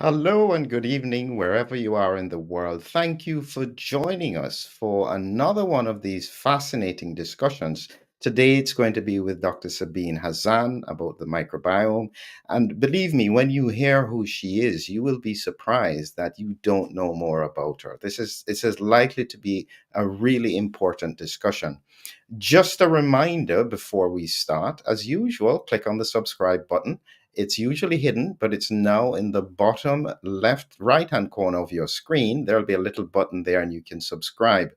Hello and good evening, wherever you are in the world. Thank you for joining us for another one of these fascinating discussions. Today, it's going to be with Dr. Sabine Hazan about the microbiome. And believe me, when you hear who she is, you will be surprised that you don't know more about her. This is likely to be a really important discussion. Just a reminder before we start, as usual, click on the subscribe button. It's usually hidden, but it's now in the bottom left right hand corner of your screen. There'll be a little button there and you can subscribe.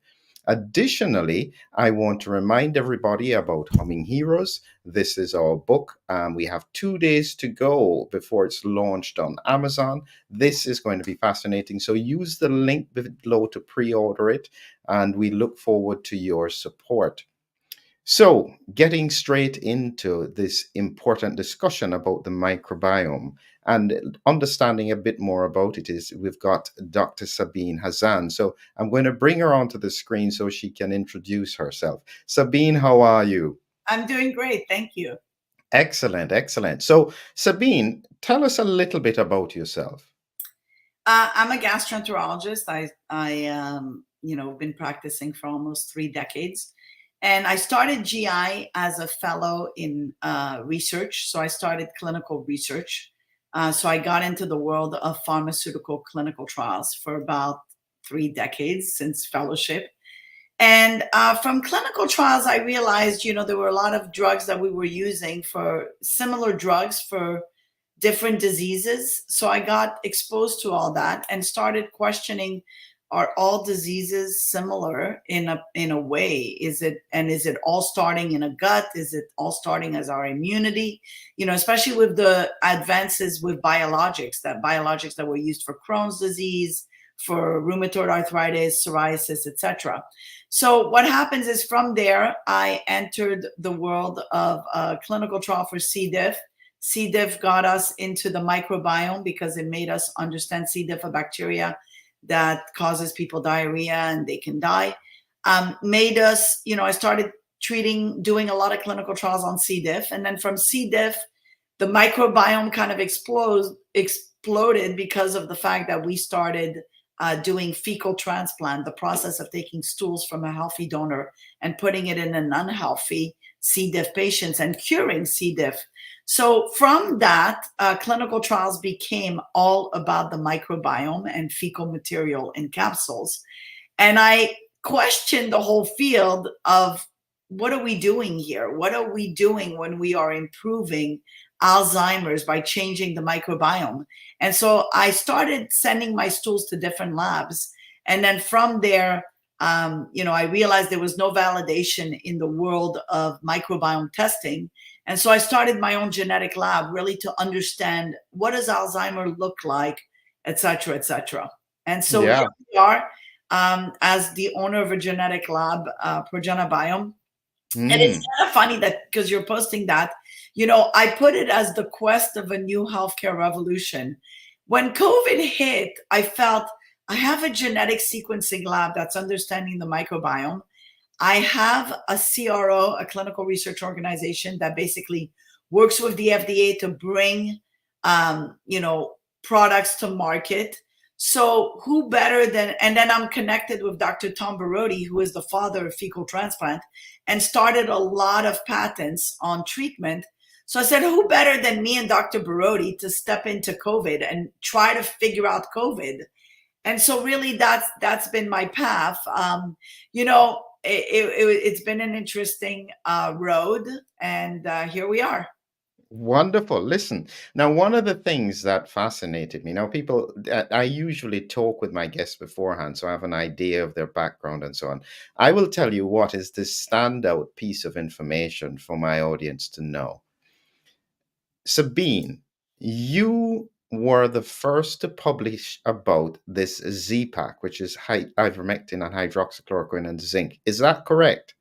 Additionally, I want to remind everybody about Humming Heroes. This is our book. We have 2 days to go before it's launched on Amazon. This is going to be fascinating. So use the link below to pre-order it, and we look forward to your support. So, getting straight into this important discussion about the microbiome and understanding a bit more about it is we've got Dr. Sabine Hazan. So, I'm going to bring her onto the screen so she can introduce herself. Sabine, how are you? I'm doing great. Thank you. Excellent, excellent. So, Sabine, tell us a little bit about yourself. I'm a gastroenterologist. I've been practicing for almost 3 decades. And I started GI as a fellow in research. So I started clinical research. So I got into the world of pharmaceutical clinical trials for about 3 decades since fellowship. And from clinical trials, I realized, there were a lot of drugs that we were using for similar drugs for different diseases. So I got exposed to all that and started questioning, are all diseases similar in a way? Is it all starting in a gut? Is it all starting as our immunity? Especially with the advances with biologics that were used for Crohn's disease, for rheumatoid arthritis, psoriasis, etc. So what happens is from there, I entered the world of a clinical trial for C. diff. C. diff got us into the microbiome because it made us understand C. diff, a bacteria that causes people diarrhea and they can die. Made us, I started doing a lot of clinical trials on C. diff. And then from C. diff, the microbiome kind of exploded because of the fact that we started doing fecal transplant, the process of taking stools from a healthy donor and putting it in an unhealthy C. diff patients and curing C. diff. So from that, clinical trials became all about the microbiome and fecal material in capsules. And I questioned the whole field of, what are we doing here? What are we doing when we are improving Alzheimer's by changing the microbiome? And so I started sending my stools to different labs. And then from there, I realized there was no validation in the world of microbiome testing. And so I started my own genetic lab, really to understand, what does Alzheimer look like, et cetera, et cetera. And so here Yeah. we are, as the owner of a genetic lab, Progenabiome. And it's Mm. kind of funny that, because you're posting that, I put it as the quest of a new healthcare revolution. When COVID hit, I felt, I have a genetic sequencing lab that's understanding the microbiome. I have a CRO, a clinical research organization, that basically works with the FDA to bring, products to market. So who better than, and then I'm connected with Dr. Tom Barodi, who is the father of fecal transplant, and started a lot of patents on treatment. So I said, who better than me and Dr. Barodi to step into COVID and try to figure out COVID? And so really that's been my path. It's been an interesting road, and here we are. Wonderful. Listen, now, one of the things that fascinated me, now, people, I usually talk with my guests beforehand, so I have an idea of their background and so on. I will tell you what is the standout piece of information for my audience to know. Sabine, you were the first to publish about this Z-Pack, which is ivermectin and hydroxychloroquine and zinc. Is that correct?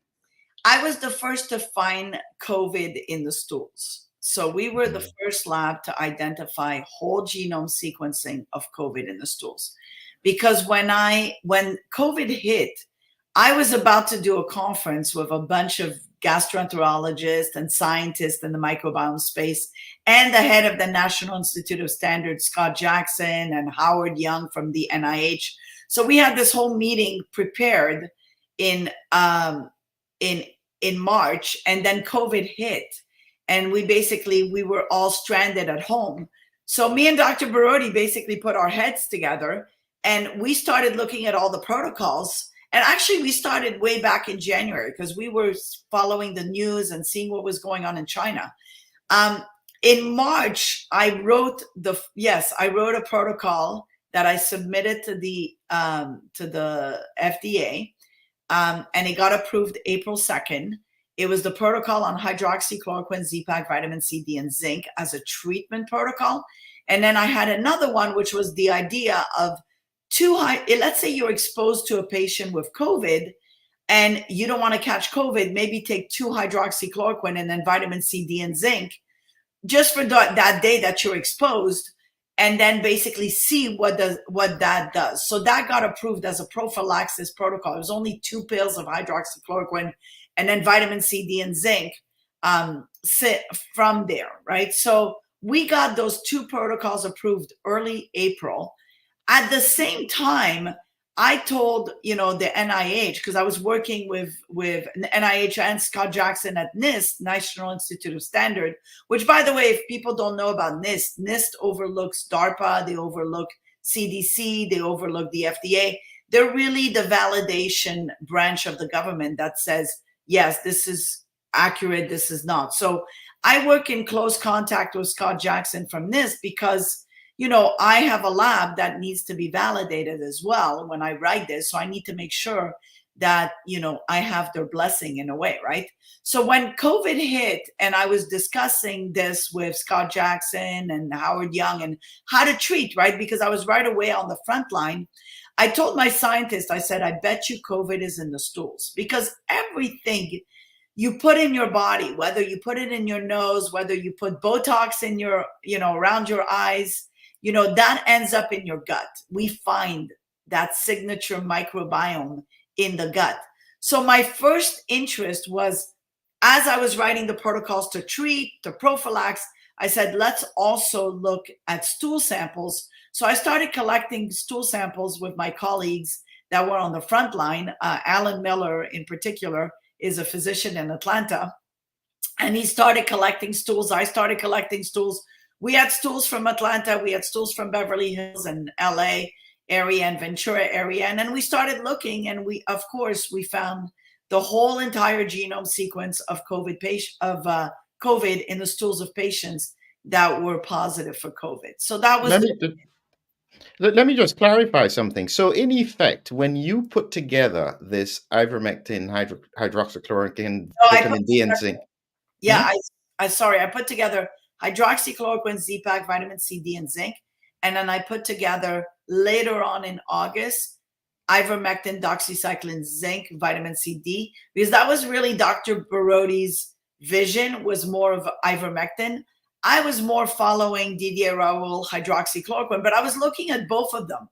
I was the first to find COVID in the stools. So we were the Mm. first lab to identify whole genome sequencing of COVID in the stools. Because when COVID hit, I was about to do a conference with a bunch of gastroenterologists and scientists in the microbiome space. and the head of the National Institute of Standards, Scott Jackson, and Howard Young from the NIH. So we had this whole meeting prepared in March, and then COVID hit, and we were all stranded at home. So me and Dr. Barodi basically put our heads together, and we started looking at all the protocols. And actually, we started way back in January because we were following the news and seeing what was going on in China. In March, I wrote a protocol that I submitted to the FDA, and it got approved April 2nd. It was the protocol on hydroxy, chloroquin, Z-Pak, vitamin C, D, and zinc as a treatment protocol. And then I had another one, which was the idea of let's say you're exposed to a patient with COVID and you don't want to catch COVID, maybe take 2 hydroxychloroquine and then vitamin C, D, and zinc just for that day that you're exposed, and then basically see what that does. So that got approved as a prophylaxis protocol. It was only 2 pills of hydroxychloroquine and then vitamin C, D, and zinc from there, right? So we got those 2 protocols approved early April. At the same time, I told, the NIH, because I was working with NIH and Scott Jackson at NIST, National Institute of Standard, which, by the way, if people don't know about NIST overlooks DARPA, they overlook CDC, they overlook the FDA. They're really the validation branch of the government that says, yes, this is accurate, this is not. So I work in close contact with Scott Jackson from NIST because I have a lab that needs to be validated as well when I write this. So I need to make sure that, I have their blessing in a way, right? So when COVID hit and I was discussing this with Scott Jackson and Howard Young and how to treat, right? Because I was right away on the front line. I told my scientist, I said, I bet you COVID is in the stools, because everything you put in your body, whether you put it in your nose, whether you put Botox in your, around your eyes, that ends up in your gut. We find that signature microbiome in the gut. So my first interest was, as I was writing the protocols to treat, to prophylax, I said, let's also look at stool samples. So I started collecting stool samples with my colleagues that were on the front line. Alan Miller, in particular, is a physician in Atlanta. And he started collecting stools. I started collecting stools. We had stools from Atlanta, we had stools from Beverly Hills and LA area and Ventura area. And then we started looking, and we found the whole entire genome sequence of COVID in the stools of patients that were positive for COVID. So that was Let me just clarify something. So, in effect, when you put together this ivermectin, hydroxychloroquine, vitamin D, and zinc, I put together hydroxychloroquine, Z-Pak, vitamin C, D, and zinc. And then I put together later on in August, ivermectin, doxycycline, zinc, vitamin C, D, because that was really Dr. Barodi's vision, was more of ivermectin. I was more following Didier Raoul, hydroxychloroquine, but I was looking at both of them.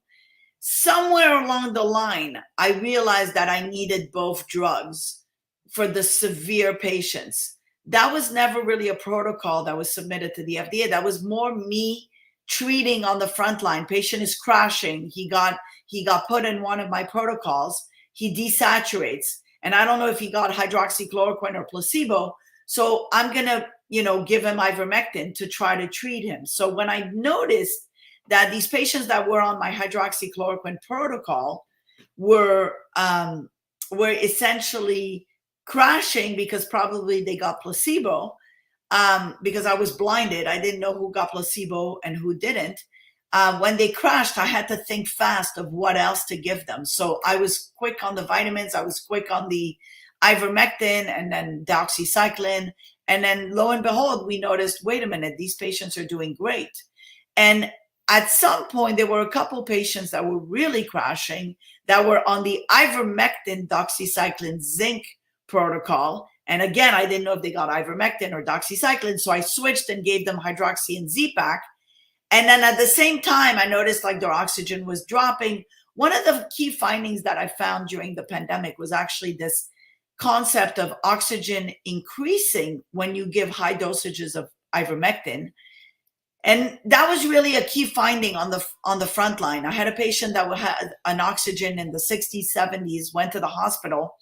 Somewhere along the line, I realized that I needed both drugs for the severe patients. That was never really a protocol that was submitted to the FDA. That was more me treating on the front line. Patient is crashing. He got put in one of my protocols. He desaturates. And I don't know if he got hydroxychloroquine or placebo. So I'm going to, give him ivermectin to try to treat him. So when I noticed that these patients that were on my hydroxychloroquine protocol were essentially crashing because probably they got placebo, because I was blinded. I didn't know who got placebo and who didn't. When they crashed, I had to think fast of what else to give them. So I was quick on the vitamins. I was quick on the ivermectin and then doxycycline. And then lo and behold, we noticed, wait a minute, these patients are doing great. And at some point, there were a couple patients that were really crashing that were on the ivermectin, doxycycline, zinc protocol. And again, I didn't know if they got ivermectin or doxycycline. So I switched and gave them hydroxy and Z-Pak. And then at the same time, I noticed like their oxygen was dropping. One of the key findings that I found during the pandemic was actually this concept of oxygen increasing when you give high dosages ivermectin. And that was really a key finding on the front line. I had a patient that had an oxygen in the 60s, 70s, went to the hospital,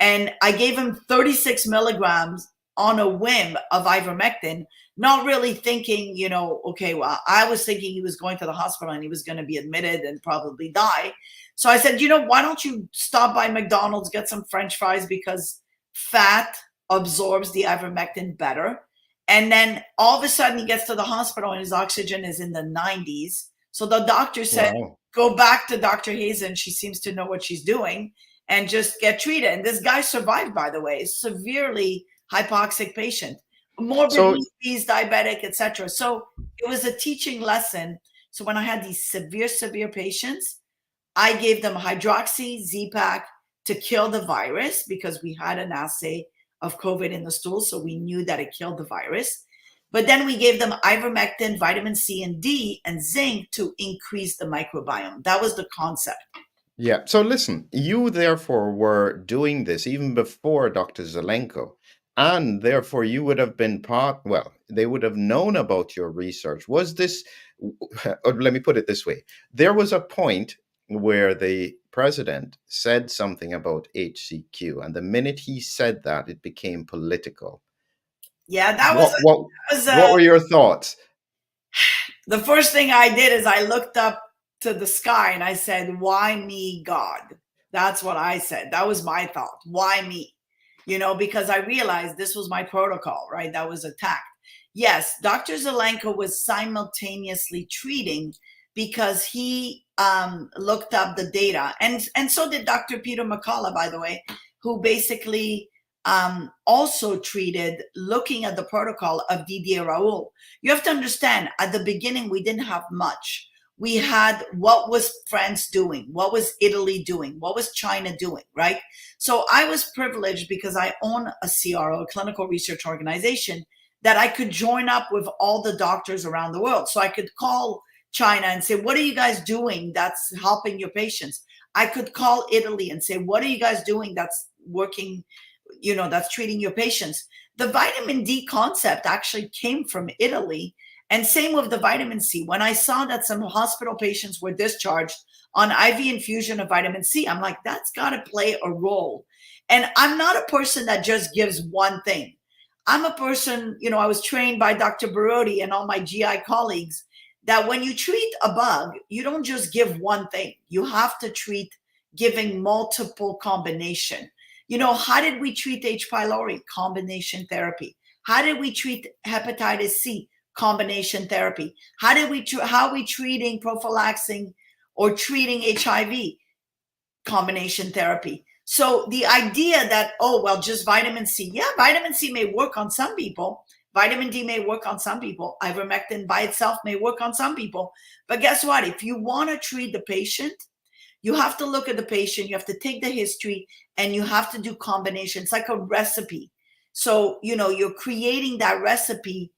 and I gave him 36 milligrams on a whim of ivermectin, not really thinking, okay, well, I was thinking he was going to the hospital and he was going to be admitted and probably die. So I said, why don't you stop by McDonald's, get some French fries, because fat absorbs the ivermectin better. And then all of a sudden he gets to the hospital and his oxygen is in the 90s. So the doctor said, Wow. go back to Dr. Hazan. She seems to know what she's doing, and just get treated. And this guy survived, by the way, severely hypoxic patient, morbid So disease, diabetic, etc. So it was a teaching lesson. So when I had these severe patients, I gave them hydroxy, Z-Pak to kill the virus, because we had an assay of COVID in the stool, so we knew that it killed the virus. But then we gave them ivermectin, vitamin C and D, and zinc to increase the microbiome. That was the concept. yeah. So listen, you therefore were doing this even before Dr. Zelenko, and therefore you would have been well, they would have known about your research. Was this, or let me put it this way, there was a point where the president said something about HCQ, and the minute he said that, it became political. Yeah, that was, What were your thoughts? the first thing I did is I looked up to the sky and I said, why me, God? That's what I said. That was my thought. Why me? Because I realized this was my protocol, right? That was attacked. Yes, Dr. Zelenko was simultaneously treating, because he looked up the data. And so did Dr. Peter McCullough, by the way, who basically also treated, looking at the protocol of Didier Raoult. You have to understand, at the beginning, we didn't have much. We had, what was France doing? What was Italy doing? What was China doing, right? So I was privileged, because I own a CRO, a clinical research organization, that I could join up with all the doctors around the world. So I could call China and say, what are you guys doing that's helping your patients? I could call Italy and say, what are you guys doing that's working, that's treating your patients? The vitamin D concept actually came from Italy. And same with the vitamin C. When I saw that some hospital patients were discharged on IV infusion of vitamin C, I'm like, that's got to play a role. And I'm not a person that just gives one thing. I'm a person, I was trained by Dr. Barodi and all my GI colleagues, that when you treat a bug, you don't just give one thing. You have to treat giving multiple combination. How did we treat H. pylori? Combination therapy. How did we treat hepatitis C? Combination therapy. How are we treating, prophylaxing, or treating HIV? Combination therapy. So the idea that, just vitamin C. Yeah, vitamin C may work on some people. Vitamin D may work on some people. Ivermectin by itself may work on some people. But guess what? If you want to treat the patient, you have to look at the patient. You have to take the history, and you have to do combinations. It's like a recipe. So, you're creating that recipe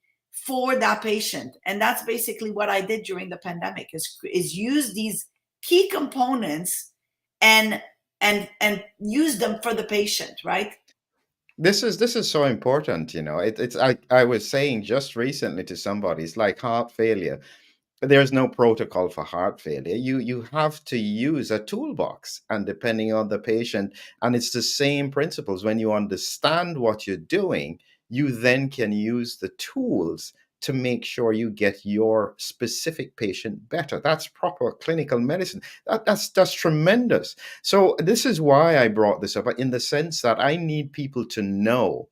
for that patient. And that's basically what I did during the pandemic, is use these key components and use them for the patient, right? This is so important, it's I was saying just recently to somebody, it's like heart failure. There's no protocol for heart failure. You have to use a toolbox, and depending on the patient, and it's the same principles. When you understand what you're doing, you then can use the tools to make sure you get your specific patient better. That's proper clinical medicine. That's tremendous. So this is why I brought this up, in the sense that I need people to know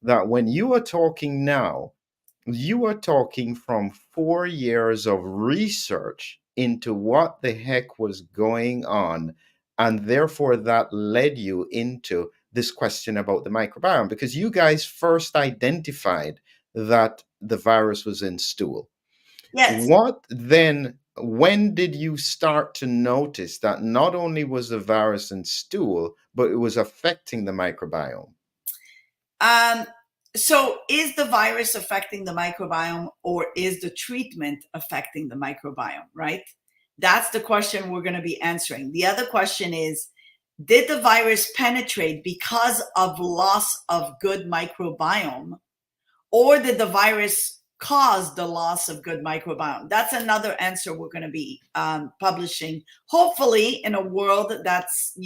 that when you are talking now, you are talking from 4 years of research into what the heck was going on. And therefore, that led you into this question about the microbiome, because you guys first identified that the virus was in stool. Yes. What then, when did you start to notice that not only was the virus in stool, but it was affecting the microbiome? So is the virus affecting the microbiome, or is the treatment affecting the microbiome, right? That's the question we're going to be answering. The other question is, did the virus penetrate because of loss of good microbiome, or did the virus caused the loss of good microbiome? That's another answer we're going to be publishing, hopefully in a world that's,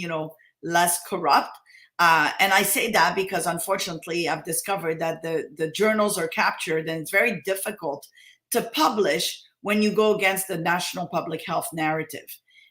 less corrupt. And I say that because unfortunately I've discovered that the journals are captured, and it's very difficult to publish when you go against the national public health narrative.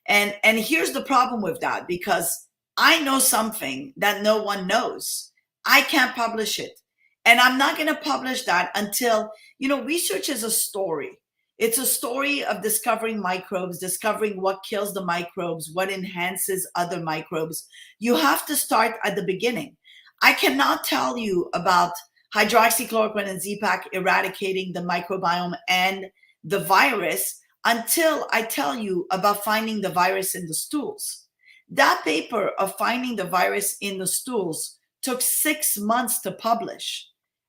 And here's the problem with that, because I know something that no one knows. I can't publish it. And I'm not going to publish that until, research is a story. It's a story of discovering microbes, discovering what kills the microbes, what enhances other microbes. You have to start at the beginning. I cannot tell you about hydroxychloroquine and Z-Pak eradicating the microbiome and the virus until I tell you about finding the virus in the stools. That paper of finding the virus in the stools took 6 months to publish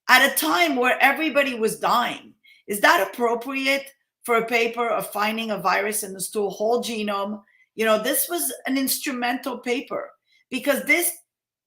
at a time where everybody was dying. Is that appropriate for a paper of finding a virus in the stool, whole genome? This was an instrumental paper because this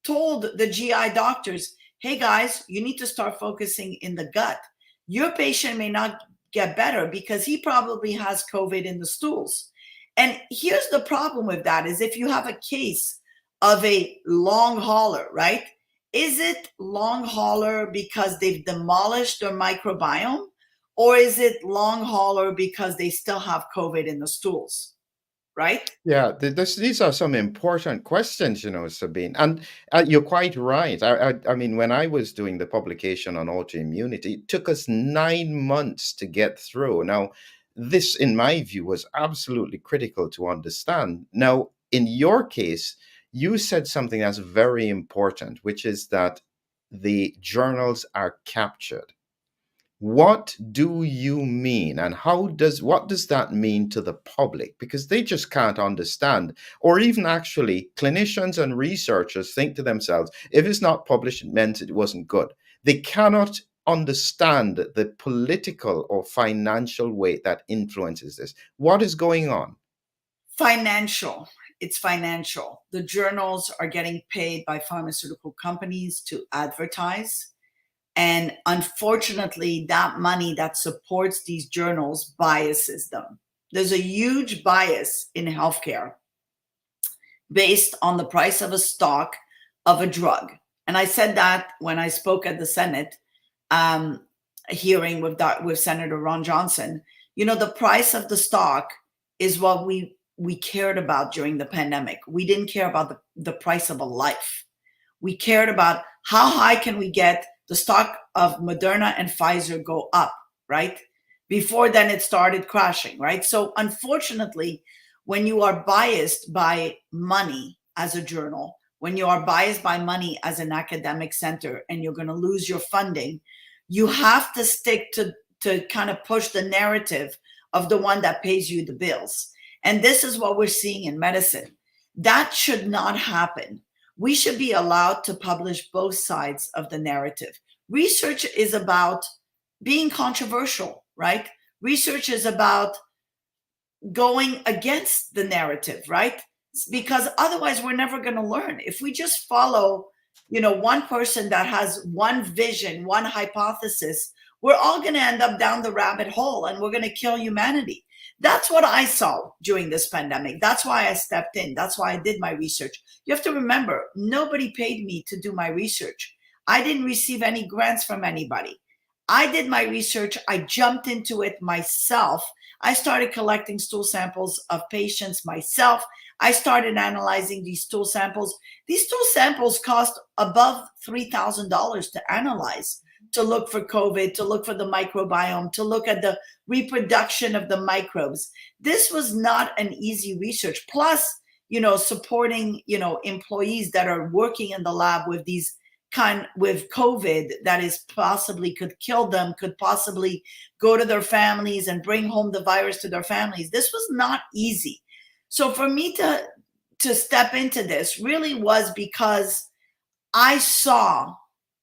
told the GI doctors, hey guys, you need to start focusing in the gut. Your patient may not get better because he probably has COVID in the stools. And here's the problem with that is if you have a case of a long hauler, right? Is it long hauler because they've demolished their microbiome? Or is it long hauler because they still have COVID in the stools, right? Yeah, these are some important questions, Sabine. And you're quite right. I mean, when I was doing the publication on autoimmunity, it took us 9 months to get through. Now, this, in my view, was absolutely critical to understand. Now, in your case, you said something that's very important, which is that the journals are captured. What do you mean, and what does that mean to the public? Because they just can't understand, or even actually clinicians and researchers think to themselves, if it's not published, it meant it wasn't good. They cannot understand the political or financial weight that influences this. What is going on? Financial. It's financial. The journals are getting paid by pharmaceutical companies to advertise. And unfortunately, that money that supports these journals biases them. There's a huge bias in healthcare based on the price of a stock of a drug. And I said that when I spoke at the Senate hearing with Senator Ron Johnson. The price of the stock is what we cared about during the pandemic. We didn't care about the price of a life. We cared about how high can we get the stock of Moderna and Pfizer go up, right? Before then it started crashing, right? So unfortunately, when you are biased by money as a journal, when you are biased by money as an academic center and you're going to lose your funding, you have to stick to kind of push the narrative of the one that pays you the bills. And this is what we're seeing in medicine. That should not happen. We should be allowed to publish both sides of the narrative. Research is about being controversial, right? Research is about going against the narrative, right? Because otherwise we're never going to learn. If we just follow, one person that has one vision, one hypothesis, we're all going to end up down the rabbit hole and we're going to kill humanity. That's what I saw during this pandemic. That's why I stepped in. That's why I did my research. You have to remember, nobody paid me to do my research. I didn't receive any grants from anybody. I did my research. I jumped into it myself. I started collecting stool samples of patients myself. I started analyzing these stool samples. These stool samples cost above $3,000 to analyze, to look for COVID, to look for the microbiome, to look at the reproduction of the microbes. This was not an easy research. Plus, supporting, employees that are working in the lab with with COVID that is possibly could kill them, could possibly go to their families and bring home the virus to their families. This was not easy. So for me to step into this really was because I saw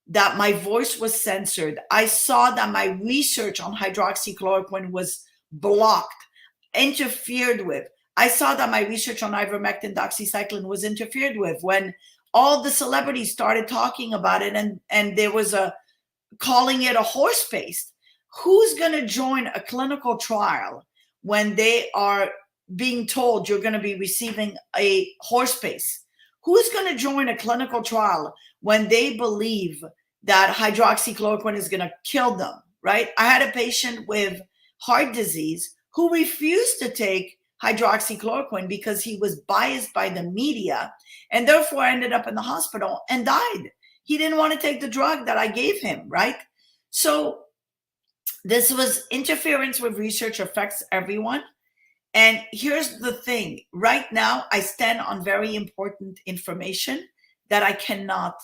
that my voice was censored. I saw that my research on hydroxychloroquine was blocked, interfered with. I saw that my research on ivermectin, doxycycline was interfered with when all the celebrities started talking about it and there was calling it a horse paste. Who's going to join a clinical trial when they are being told you're going to be receiving a horse pace? Who's going to join a clinical trial when they believe that hydroxychloroquine is going to kill them, right? I had a patient with heart disease who refused to take hydroxychloroquine because he was biased by the media and therefore ended up in the hospital and died. He didn't want to take the drug that I gave him, right? So this was interference with research affects everyone. And here's the thing. Right now, I stand on very important information that I cannot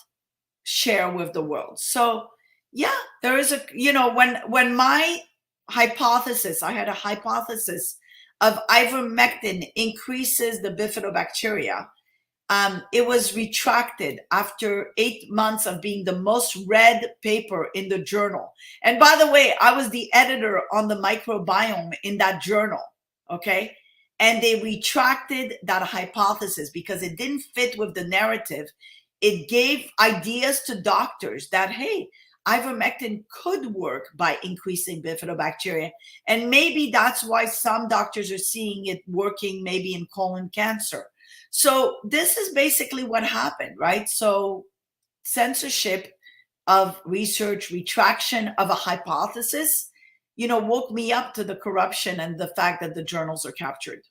share with the world. So yeah, there is a, when my hypothesis, I had a hypothesis of ivermectin increases the bifidobacteria. It was retracted after 8 months of being the most read paper in the journal. And by the way, I was the editor on the microbiome in that journal. Okay. And they retracted that hypothesis because it didn't fit with the narrative. It gave ideas to doctors that, hey, ivermectin could work by increasing bifidobacteria. And maybe that's why some doctors are seeing it working maybe in colon cancer. So this is basically what happened, right? So censorship of research, retraction of a hypothesis, woke me up to the corruption and the fact that the journals are captured.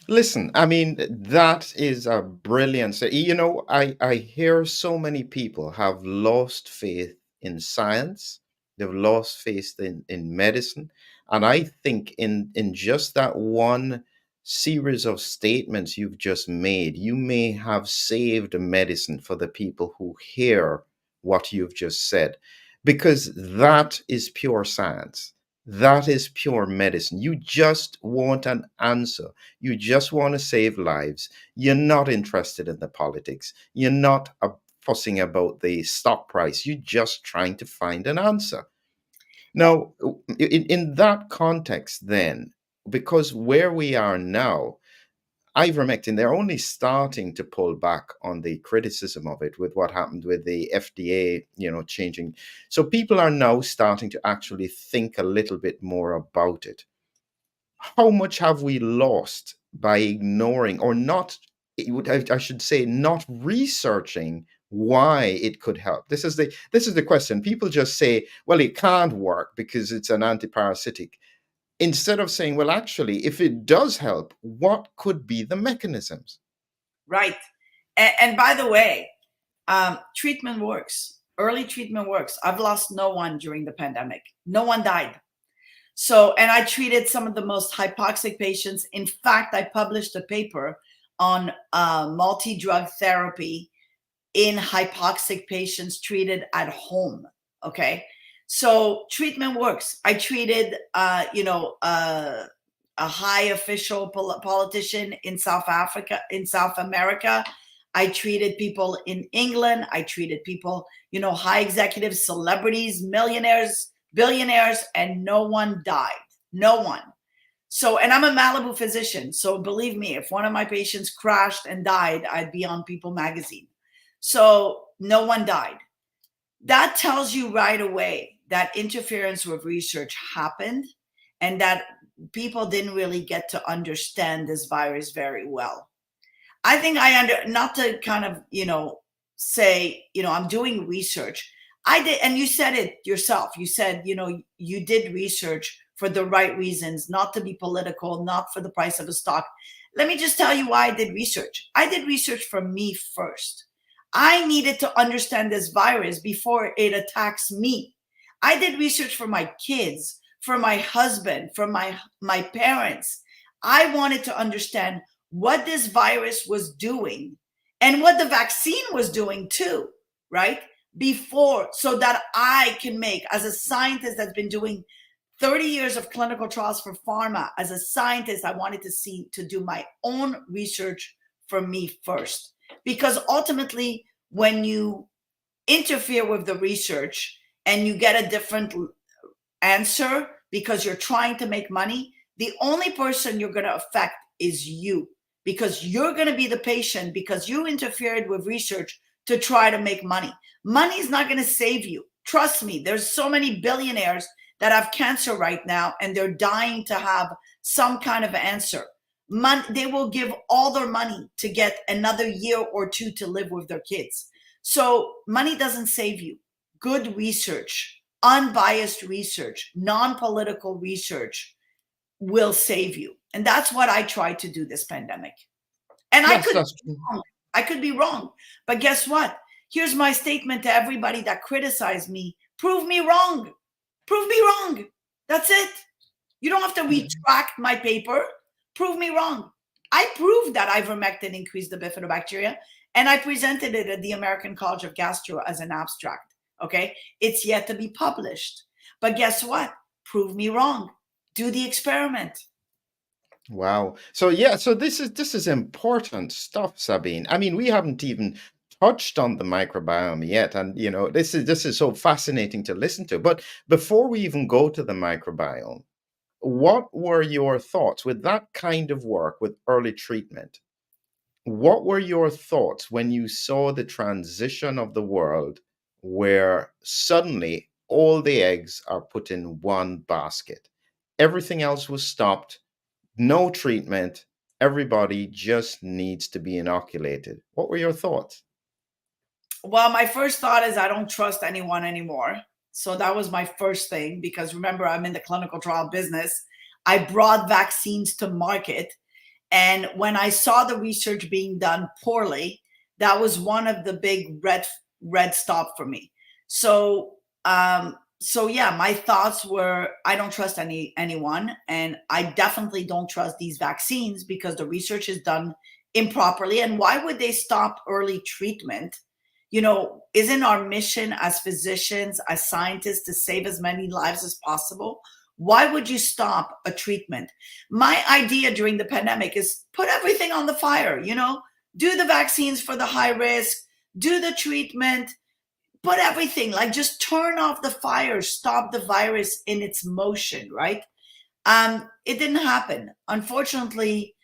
Listen, I mean, that is a brilliant. I hear so many people have lost faith in science. They've lost faith in medicine. And I think in just that one series of statements you've just made, you may have saved medicine for the people who hear what you've just said, because that is pure science. That is pure medicine. You just want an answer. You just want to save lives. You're not interested in the politics. You're not fussing about the stock price. You're just trying to find an answer. Now, in that context, then, because where we are now, ivermectin, they're only starting to pull back on the criticism of it with what happened with the FDA, changing. So people are now starting to actually think a little bit more about it. How much have we lost by ignoring or not, I should say, not researching why it could help? This is the question. People just say, well, it can't work because it's an antiparasitic, instead of saying, well, actually, if it does help, what could be the mechanisms? Right. And by the way, treatment works. Early treatment works. I've lost no one during the pandemic. No one died. So, and I treated some of the most hypoxic patients. In fact, I published a paper on multi-drug therapy in hypoxic patients treated at home. Okay. So treatment works. I treated, a high official politician in South America. I treated people in England. I treated people, high executives, celebrities, millionaires, billionaires, and no one died. No one. So, and I'm a Malibu physician. So believe me, if one of my patients crashed and died, I'd be on People magazine. So no one died. That tells you right away that interference with research happened and that people didn't really get to understand this virus very well. I think not to kind of, say, I'm doing research. I did, and you said it yourself. You said, you did research for the right reasons, not to be political, not for the price of a stock. Let me just tell you why I did research. I did research for me first. I needed to understand this virus before it attacks me. I did research for my kids, for my husband, for my parents. I wanted to understand what this virus was doing and what the vaccine was doing too, right? Before, so that I can make, as a scientist that's been doing 30 years of clinical trials for pharma, as a scientist, I wanted to do my own research for me first. Because ultimately, when you interfere with the research and you get a different answer because you're trying to make money, the only person you're going to affect is you, because you're going to be the patient because you interfered with research to try to make money. Money is not going to save you. Trust me, there's so many billionaires that have cancer right now and they're dying to have some kind of answer. They will give all their money to get another year or two to live with their kids. So money doesn't save you. Good research, unbiased research, non-political research will save you. And that's what I tried to do this pandemic. And Yes, that's true. I could be wrong. But guess what? Here's my statement to everybody that criticized me. Prove me wrong. Prove me wrong. That's it. You don't have to retract my paper. Prove me wrong. I proved that ivermectin increased the bifidobacteria, and I presented it at the American College of Gastro as an abstract. Okay? It's yet to be published. But guess what? Prove me wrong. Do the experiment. Wow. So yeah, so this is important stuff, Sabine. I mean, we haven't even touched on the microbiome yet, and you know, this is so fascinating to listen to. But before we even go to the microbiome, what were your thoughts with that kind of work with early treatment? What were your thoughts when you saw the transition of the world where suddenly all the eggs are put in one basket? Everything else was stopped, no treatment, everybody just needs to be inoculated. What were your thoughts? Well, my first thought is I don't trust anyone anymore. So that was my first thing, because remember, I'm in the clinical trial business. I brought vaccines to market. And when I saw the research being done poorly, that was one of the big red stop for me. So yeah, my thoughts were I don't trust anyone, and I definitely don't trust these vaccines because the research is done improperly. And why would they stop early treatment? You know, isn't our mission as physicians, as scientists, to save as many lives as possible? Why would you stop a treatment? My idea during the pandemic is put everything on the fire, you know, do the vaccines for the high risk, do the treatment, put everything, like just turn off the fire, stop the virus in its motion, right? It didn't happen. Unfortunately,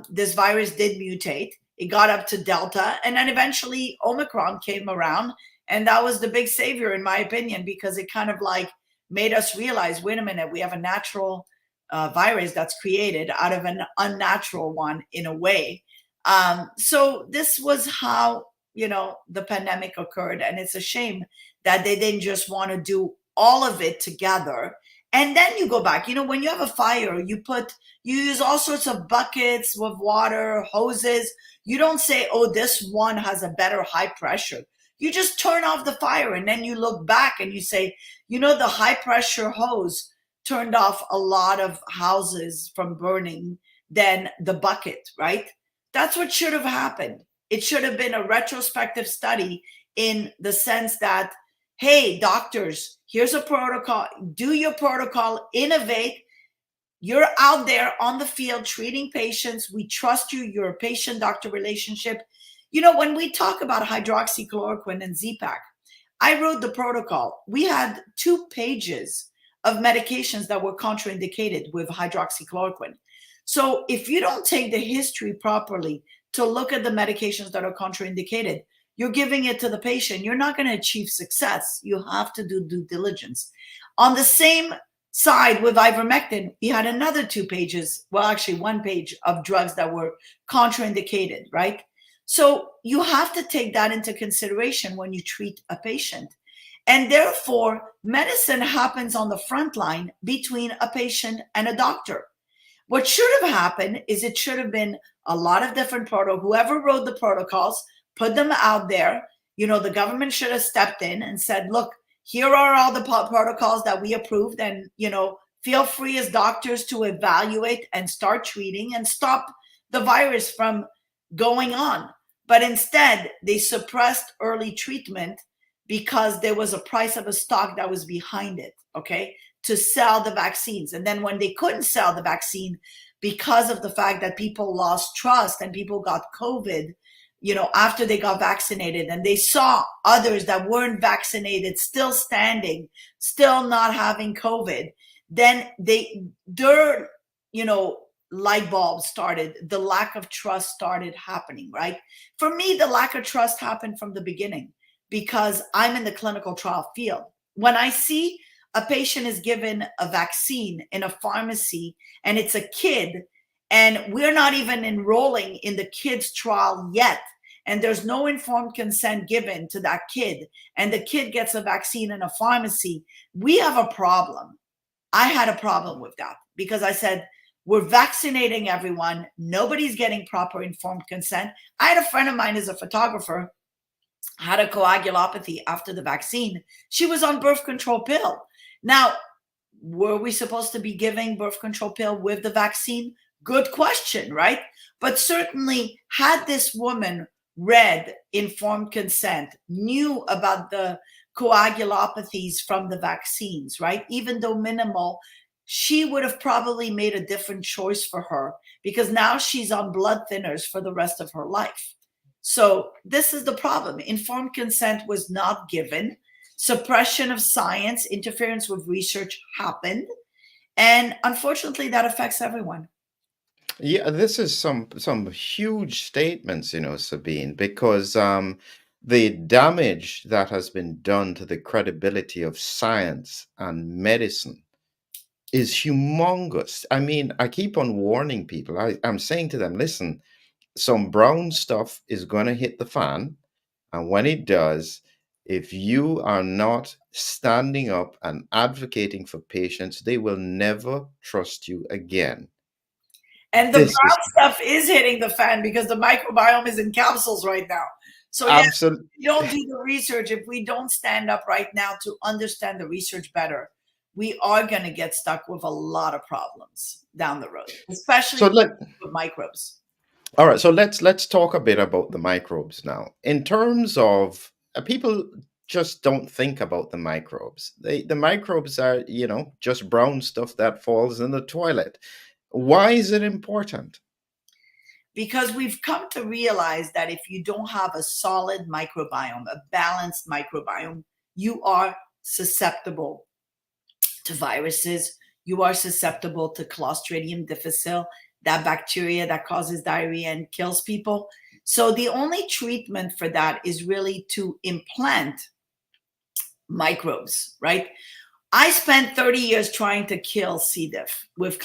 this virus did mutate. It got up to Delta, and then eventually Omicron came around, and that was the big savior, in my opinion, because it kind of like made us realize, wait a minute, we have a natural virus that's created out of an unnatural one in a way. So this was how, you know, the pandemic occurred, and it's a shame that they didn't just want to do all of it together. And then you go back, you know, when you have a fire, you use all sorts of buckets with water, hoses. You don't say, oh, this one has a better high pressure. You just turn off the fire, and then you look back and you say, you know, the high pressure hose turned off a lot of houses from burning than the bucket, right? That's what should have happened. It should have been a retrospective study in the sense that, hey, doctors, here's a protocol, do your protocol, innovate. You're out there on the field treating patients. We trust you. You're a patient-doctor relationship. You know, when we talk about hydroxychloroquine and Z-Pak, I wrote the protocol. We had 2 pages of medications that were contraindicated with hydroxychloroquine. So if you don't take the history properly to look at the medications that are contraindicated, you're giving it to the patient. You're not going to achieve success. You have to do due diligence. On the same side with ivermectin, we had another 2 pages, well, actually 1 page of drugs that were contraindicated, right? So you have to take that into consideration when you treat a patient. And therefore, medicine happens on the front line between a patient and a doctor. What should have happened is it should have been a lot of different protocols. Whoever wrote the protocols, put them out there. You know, the government should have stepped in and said, look, here are all the protocols that we approved. And, you know, feel free as doctors to evaluate and start treating and stop the virus from going on. But instead, they suppressed early treatment because there was a price of a stock that was behind it, okay, to sell the vaccines. And then when they couldn't sell the vaccine because of the fact that people lost trust and people got COVID, you know, after they got vaccinated, and they saw others that weren't vaccinated still standing, still not having COVID, then their, you know, light bulbs started, the lack of trust started happening, right? For me, the lack of trust happened from the beginning because I'm in the clinical trial field. When I see a patient is given a vaccine in a pharmacy and it's a kid, and we're not even enrolling in the kid's trial yet, and there's no informed consent given to that kid, and the kid gets a vaccine in a pharmacy, we have a problem. I had a problem with that because I said, we're vaccinating everyone. Nobody's getting proper informed consent. I had a friend of mine who's a photographer, had a coagulopathy after the vaccine. She was on birth control pill. Now, were we supposed to be giving birth control pill with the vaccine? Good question, right? But certainly, had this woman read informed consent, knew about the coagulopathies from the vaccines, right? Even though minimal, she would have probably made a different choice for her, because now she's on blood thinners for the rest of her life. So this is the problem. Informed consent was not given. Suppression of science, interference with research happened. And unfortunately, that affects everyone. Yeah, this is some huge statements, Sabine, because the damage that has been done to the credibility of science and medicine is humongous. I mean, I keep on warning people. I'm saying to them, listen, some brown stuff is going to hit the fan. And when it does, if you are not standing up and advocating for patients, they will never trust you again. And the This brown is stuff is hitting the fan because the microbiome is in capsules right now. So yes, absolutely. if we don't do the research, if we don't stand up right now to understand the research better, we are going to get stuck with a lot of problems down the road, especially So let with microbes. All right, so let's talk a bit about the microbes now. In terms of people just don't think about the microbes. The microbes are, just brown stuff that falls in the toilet. Why is it important? Because we've come to realize that if you don't have a solid microbiome, a balanced microbiome, you are susceptible to viruses. You are susceptible to Clostridium difficile, that bacteria that causes diarrhea and kills people. So the only treatment for that is really to implant microbes, right? I spent 30 years trying to kill C. diff with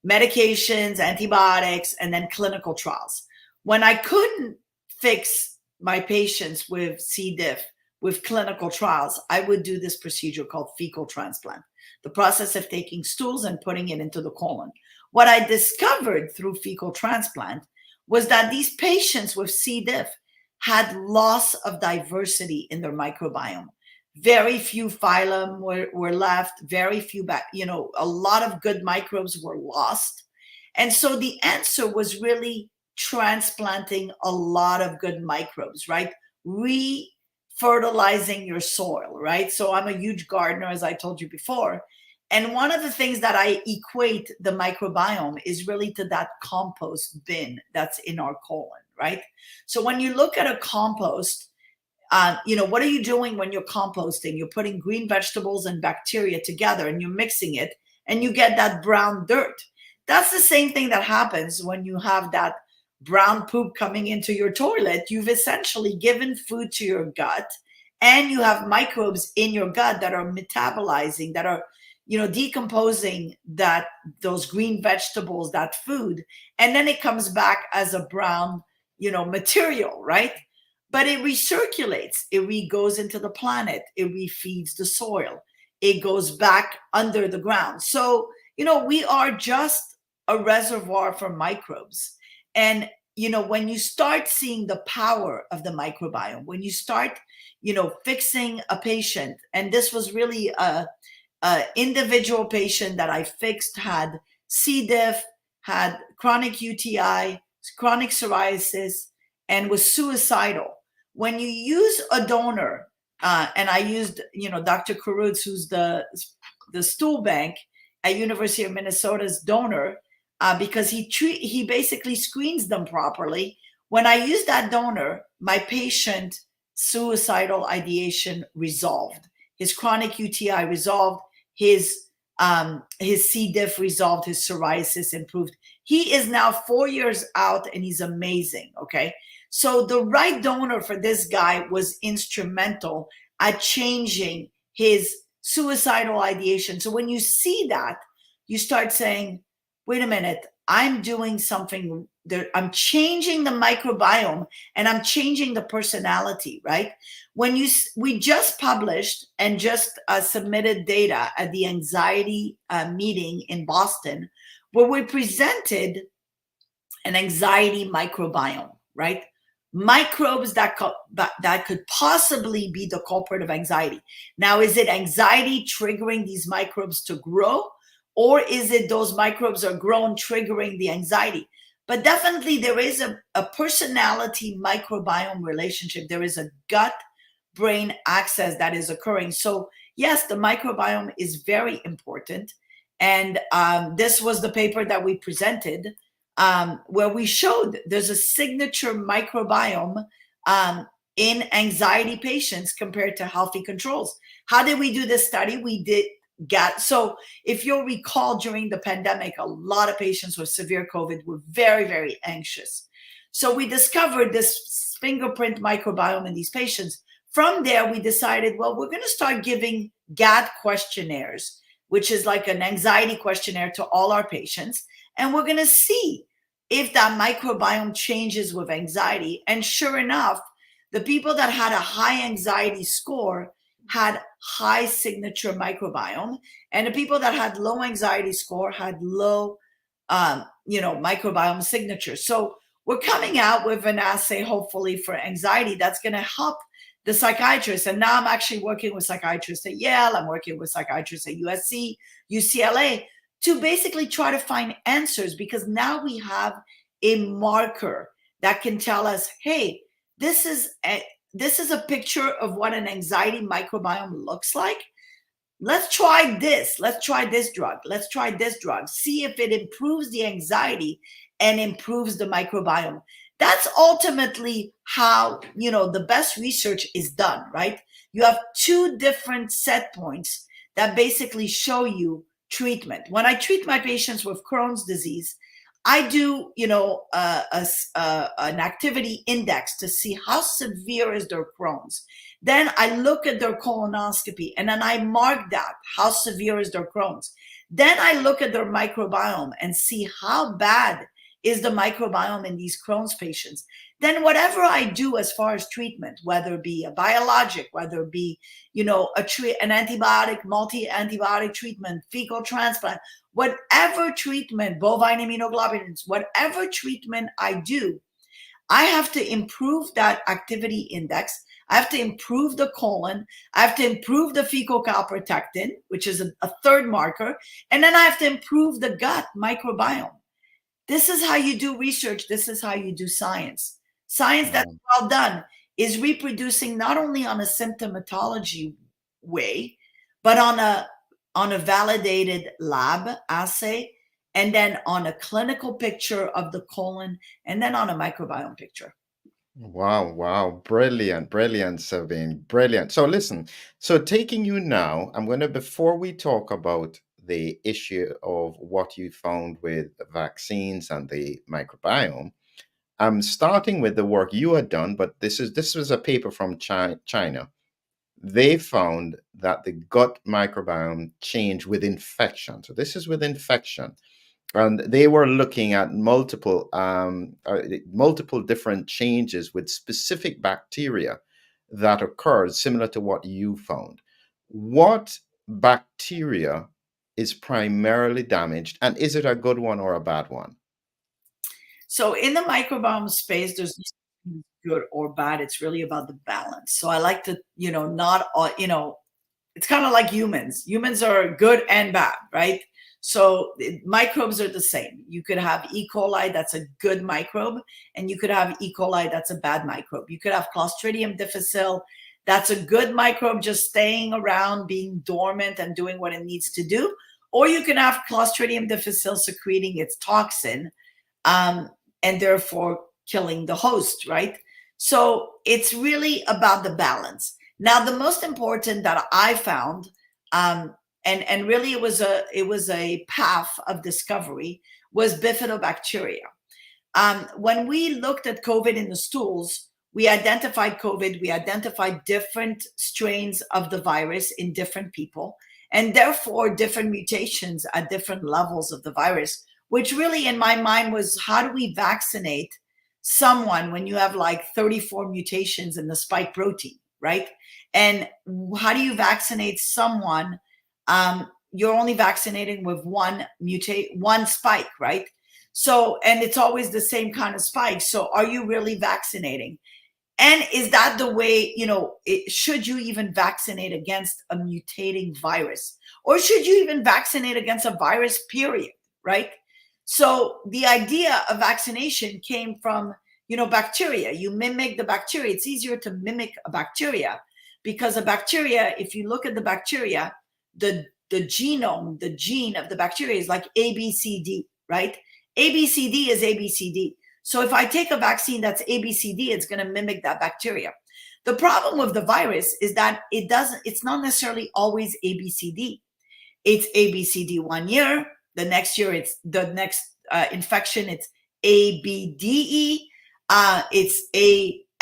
medications, antibiotics, and then clinical trials. When I couldn't fix my patients with C. diff with clinical trials, I would do this procedure called fecal transplant, the process of taking stools and putting it into the colon. What I discovered through fecal transplant was that these patients with C. diff had loss of diversity in their microbiome. Very few phylum were left, very few, a lot of good microbes were lost. And so the answer was really transplanting a lot of good microbes, right? Re-fertilizing your soil, right? So I'm a huge gardener, as I told you before. And one of the things that I equate the microbiome is really to that compost bin that's in our colon, right? So when you look at a compost, what are you doing when you're composting? You're putting green vegetables and bacteria together and you're mixing it and you get that brown dirt. That's the same thing that happens when you have that brown poop coming into your toilet. You've essentially given food to your gut and you have microbes in your gut that are metabolizing, that are decomposing those green vegetables, that food, and then it comes back as a brown material, right? But it recirculates, it goes into the planet, it refeeds the soil, it goes back under the ground. So we are just a reservoir for microbes. And when you start seeing the power of the microbiome, when you start fixing a patient, and this was really a individual patient that I fixed, had C. diff, had chronic UTI, chronic psoriasis, and was suicidal. When you use a donor, and I used, Dr. Karutz, who's the stool bank at University of Minnesota's donor, because he basically screens them properly. When I used that donor, my patient suicidal ideation resolved. His chronic UTI resolved. His C. diff resolved. His psoriasis improved. He is now 4 years out and he's amazing. Okay. So the right donor for this guy was instrumental at changing his suicidal ideation. So when you see that, you start saying, wait a minute, I'm doing something there. I'm changing the microbiome and I'm changing the personality, right? We just published and just submitted data at the anxiety meeting in Boston, where we presented an anxiety microbiome, right? Microbes that could possibly be the culprit of anxiety. Now, is it anxiety triggering these microbes to grow, or is it those microbes are grown triggering the anxiety? But definitely there is a personality microbiome relationship. There is a gut brain axis that is occurring. So yes, the microbiome is very important. And this was the paper that we presented, where we showed there's a signature microbiome in anxiety patients compared to healthy controls. How did we do this study? We did so if you'll recall, during the pandemic, a lot of patients with severe COVID were very, very anxious. So we discovered this fingerprint microbiome in these patients. From there, we decided, well, we're going to start giving GAD questionnaires, which is like an anxiety questionnaire, to all our patients. And we're going to see if that microbiome changes with anxiety. And sure enough, the people that had a high anxiety score had high signature microbiome, and the people that had low anxiety score had low, microbiome signature. So we're coming out with an assay, hopefully, for anxiety that's going to help the psychiatrists. And now I'm actually working with psychiatrists at Yale. I'm working with psychiatrists at USC, UCLA, to basically try to find answers, because now we have a marker that can tell us, hey, this is a picture of what an anxiety microbiome looks like. Let's try this. Let's try this drug. Let's try this drug. See if it improves the anxiety and improves the microbiome. That's ultimately how, the best research is done, right? You have two different set points that basically show you treatment. When I treat my patients with Crohn's disease, I do, an activity index to see how severe is their Crohn's. Then I look at their colonoscopy, and then I mark that, how severe is their Crohn's. Then I look at their microbiome and see how bad is the microbiome in these Crohn's patients. Then whatever I do as far as treatment, whether it be a biologic, whether it be, an antibiotic, multi-antibiotic treatment, fecal transplant, whatever treatment, bovine immunoglobulins, whatever treatment I do, I have to improve that activity index. I have to improve the colon. I have to improve the fecal calprotectin, which is a third marker. And then I have to improve the gut microbiome. This is how you do research. This is how you do science. Science that's well done is reproducing not only on a symptomatology way, but on a validated lab assay, and then on a clinical picture of the colon, and then on a microbiome picture. Wow. Brilliant, Sabine. Brilliant. So listen, so taking you now, before we talk about the issue of what you found with vaccines and the microbiome, I'm starting with the work you had done, but this was a paper from China. They found that the gut microbiome changed with infection. So this is with infection. And they were looking at multiple different changes with specific bacteria that occurred, similar to what you found. What bacteria is primarily damaged, and is it a good one or a bad one? So in the microbiome space, there's good or bad. It's really about the balance. So I like to, not all, it's kind of like humans. Humans are good and bad, right? So microbes are the same. You could have E. coli, that's a good microbe, and you could have E. coli, that's a bad microbe. You could have Clostridium difficile, that's a good microbe just staying around, being dormant and doing what it needs to do. Or you can have Clostridium difficile secreting its toxin, and therefore killing the host, right? So it's really about the balance. Now, the most important that I found, and really it was a path of discovery, was bifidobacteria. When we looked at COVID in the stools, We identified COVID, we identified different strains of the virus in different people, and therefore different mutations at different levels of the virus, which really in my mind was, how do we vaccinate someone when you have like 34 mutations in the spike protein, right? And how do you vaccinate someone? You're only vaccinating with one spike, right? So, and it's always the same kind of spike. So are you really vaccinating? And is that the way, should you even vaccinate against a mutating virus? Or should you even vaccinate against a virus, period? Right? So the idea of vaccination came from, bacteria. You mimic the bacteria. It's easier to mimic a bacteria because a bacteria, if you look at the bacteria, the genome, the gene of the bacteria is like ABCD, right? ABCD is ABCD. So if I take a vaccine that's ABCD, it's going to mimic that bacteria. The problem with the virus is that it's not necessarily always ABCD. It's ABCD 1 year. The next year, it's the next infection, it's ABDE. It's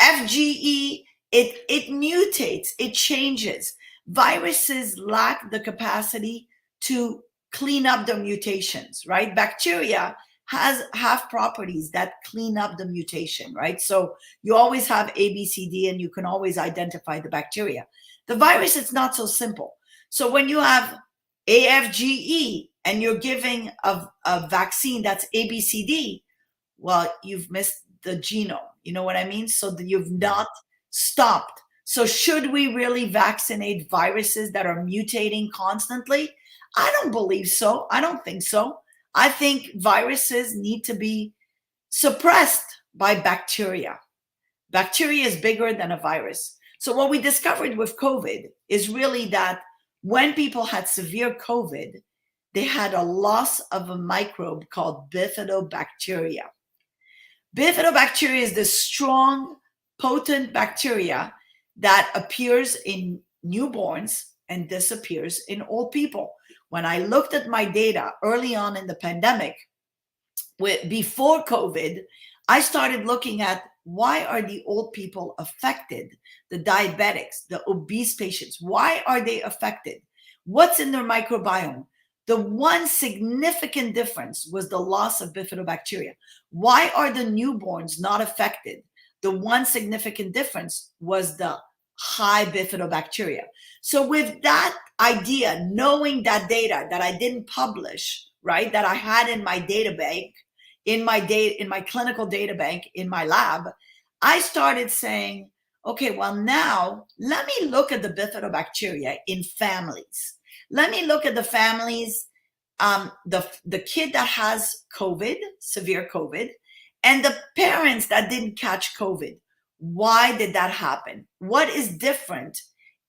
AFGE. It mutates, it changes. Viruses lack the capacity to clean up the mutations, right? Bacteria have properties that clean up the mutation, right? So you always have ABCD and you can always identify the bacteria. The virus, it's not so simple. So when you have AFGE and you're giving a vaccine that's ABCD, well, you've missed the genome. You know what I mean? So you've not stopped. So should we really vaccinate viruses that are mutating constantly? I don't believe so. I don't think so. I think viruses need to be suppressed by bacteria. Bacteria is bigger than a virus. So what we discovered with COVID is really that when people had severe COVID, they had a loss of a microbe called bifidobacteria. Bifidobacteria is this strong, potent bacteria that appears in newborns and disappears in old people. When I looked at my data early on in the pandemic, before COVID, I started looking at why are the old people affected, the diabetics, the obese patients, why are they affected? What's in their microbiome? The one significant difference was the loss of bifidobacteria. Why are the newborns not affected? The one significant difference was the high bifidobacteria. So with that idea, knowing that data that I didn't publish, right, that I had in my data bank, in my clinical data bank, in my lab, I started saying, okay, well now let me look at the bifidobacteria in families. Let me look at the families, the kid that has COVID, severe COVID, and the parents that didn't catch COVID. Why did that happen? What is different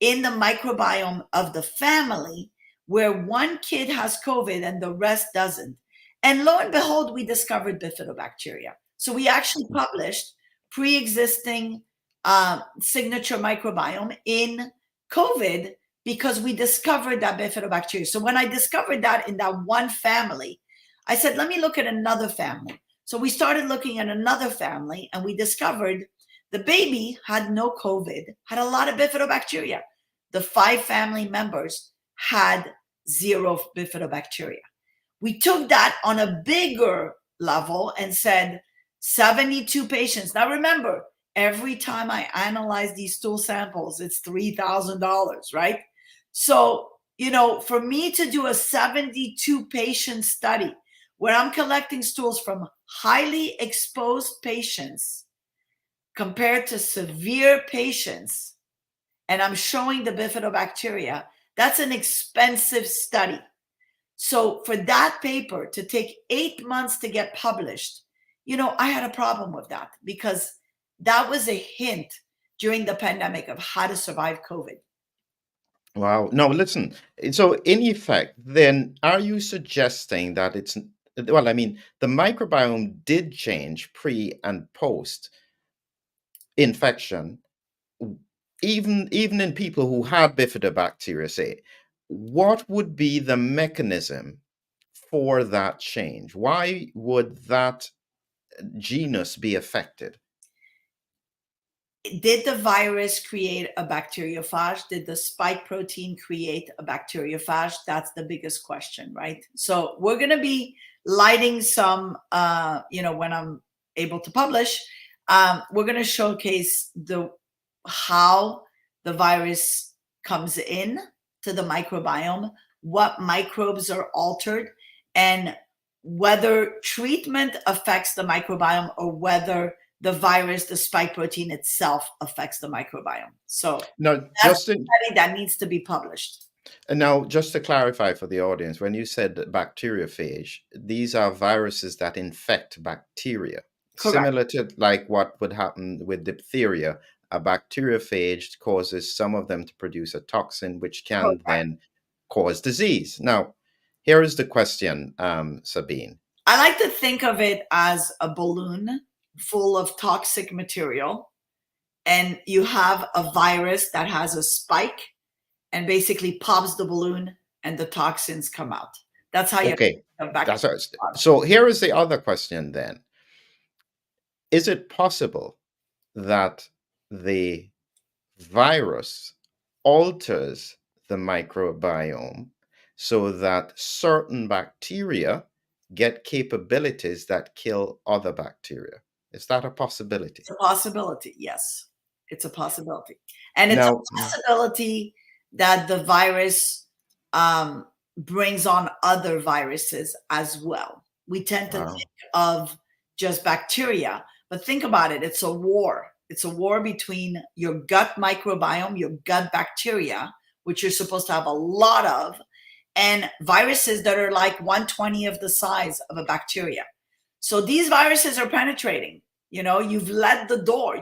in the microbiome of the family where one kid has COVID and the rest doesn't? And lo and behold, we discovered bifidobacteria. So we actually published pre-existing signature microbiome in COVID because we discovered that bifidobacteria. So when I discovered that in that one family, I said, let me look at another family. So we started looking at another family and we discovered the baby had no COVID, had a lot of bifidobacteria. The 5 family members had 0 bifidobacteria. We took that on a bigger level and said 72 patients. Now remember, every time I analyze these stool samples, it's $3,000, right? So, for me to do a 72 patient study where I'm collecting stools from highly exposed patients compared to severe patients, and I'm showing the bifidobacteria, that's an expensive study. So for that paper to take 8 months to get published, I had a problem with that because that was a hint during the pandemic of how to survive COVID. Wow. No, listen. So, in effect, then, are you suggesting that well, I mean, the microbiome did change pre and post infection, even in people who had bifidobacteria, say, what would be the mechanism for that change? Why would that genus be affected? did the virus create a bacteriophage? Did the spike protein create a bacteriophage? That's the biggest question, right? So we're going to be lighting some, when I'm able to publish, we're going to showcase how the virus comes in to the microbiome, what microbes are altered, and whether treatment affects the microbiome or whether the virus, the spike protein itself, affects the microbiome. So Now, that's a just in, study that needs to be published. and now, just to clarify for the audience, when you said bacteriophage, these are viruses that infect bacteria, Correct. similar to like what would happen with diphtheria. A bacteriophage causes some of them to produce a toxin, which can Correct. then cause disease. Now, here is the question, Sabine. I like to think of it as a balloon full of toxic material, and you have a virus that has a spike and basically pops the balloon and the toxins come out. That's how you Okay, have bacteria. so here is the other question then. Is it possible that the virus alters the microbiome so that certain bacteria get capabilities that kill other bacteria? Is that a possibility? It's a possibility, yes. It's a possibility. And it's a Now, possibility that the virus brings on other viruses as well. We tend to wow, think of just bacteria, but think about it. It's a war. It's a war between your gut microbiome, your gut bacteria, which you're supposed to have a lot of, and viruses that are like 1/20 of the size of a bacteria. So these viruses are penetrating. You've let the door.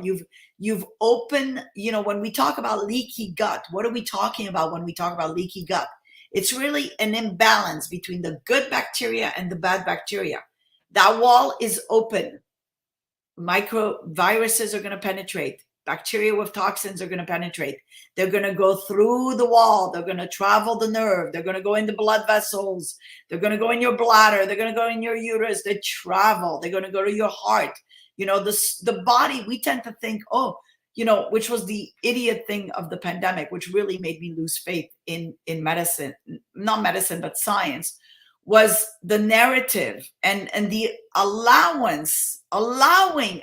You've opened. When we talk about leaky gut, what are we talking about when we talk about leaky gut? It's really an imbalance between the good bacteria and the bad bacteria. That wall is open. Microviruses are going to penetrate. Bacteria with toxins are going to penetrate. They're going to go through the wall. They're going to travel the nerve. They're going to go in the blood vessels. They're going to go in your bladder. They're going to go in your uterus. They travel. They're going to go to your heart. The body, we tend to think, which was the idiot thing of the pandemic, which really made me lose faith in medicine, not medicine, but science, was the narrative and the allowing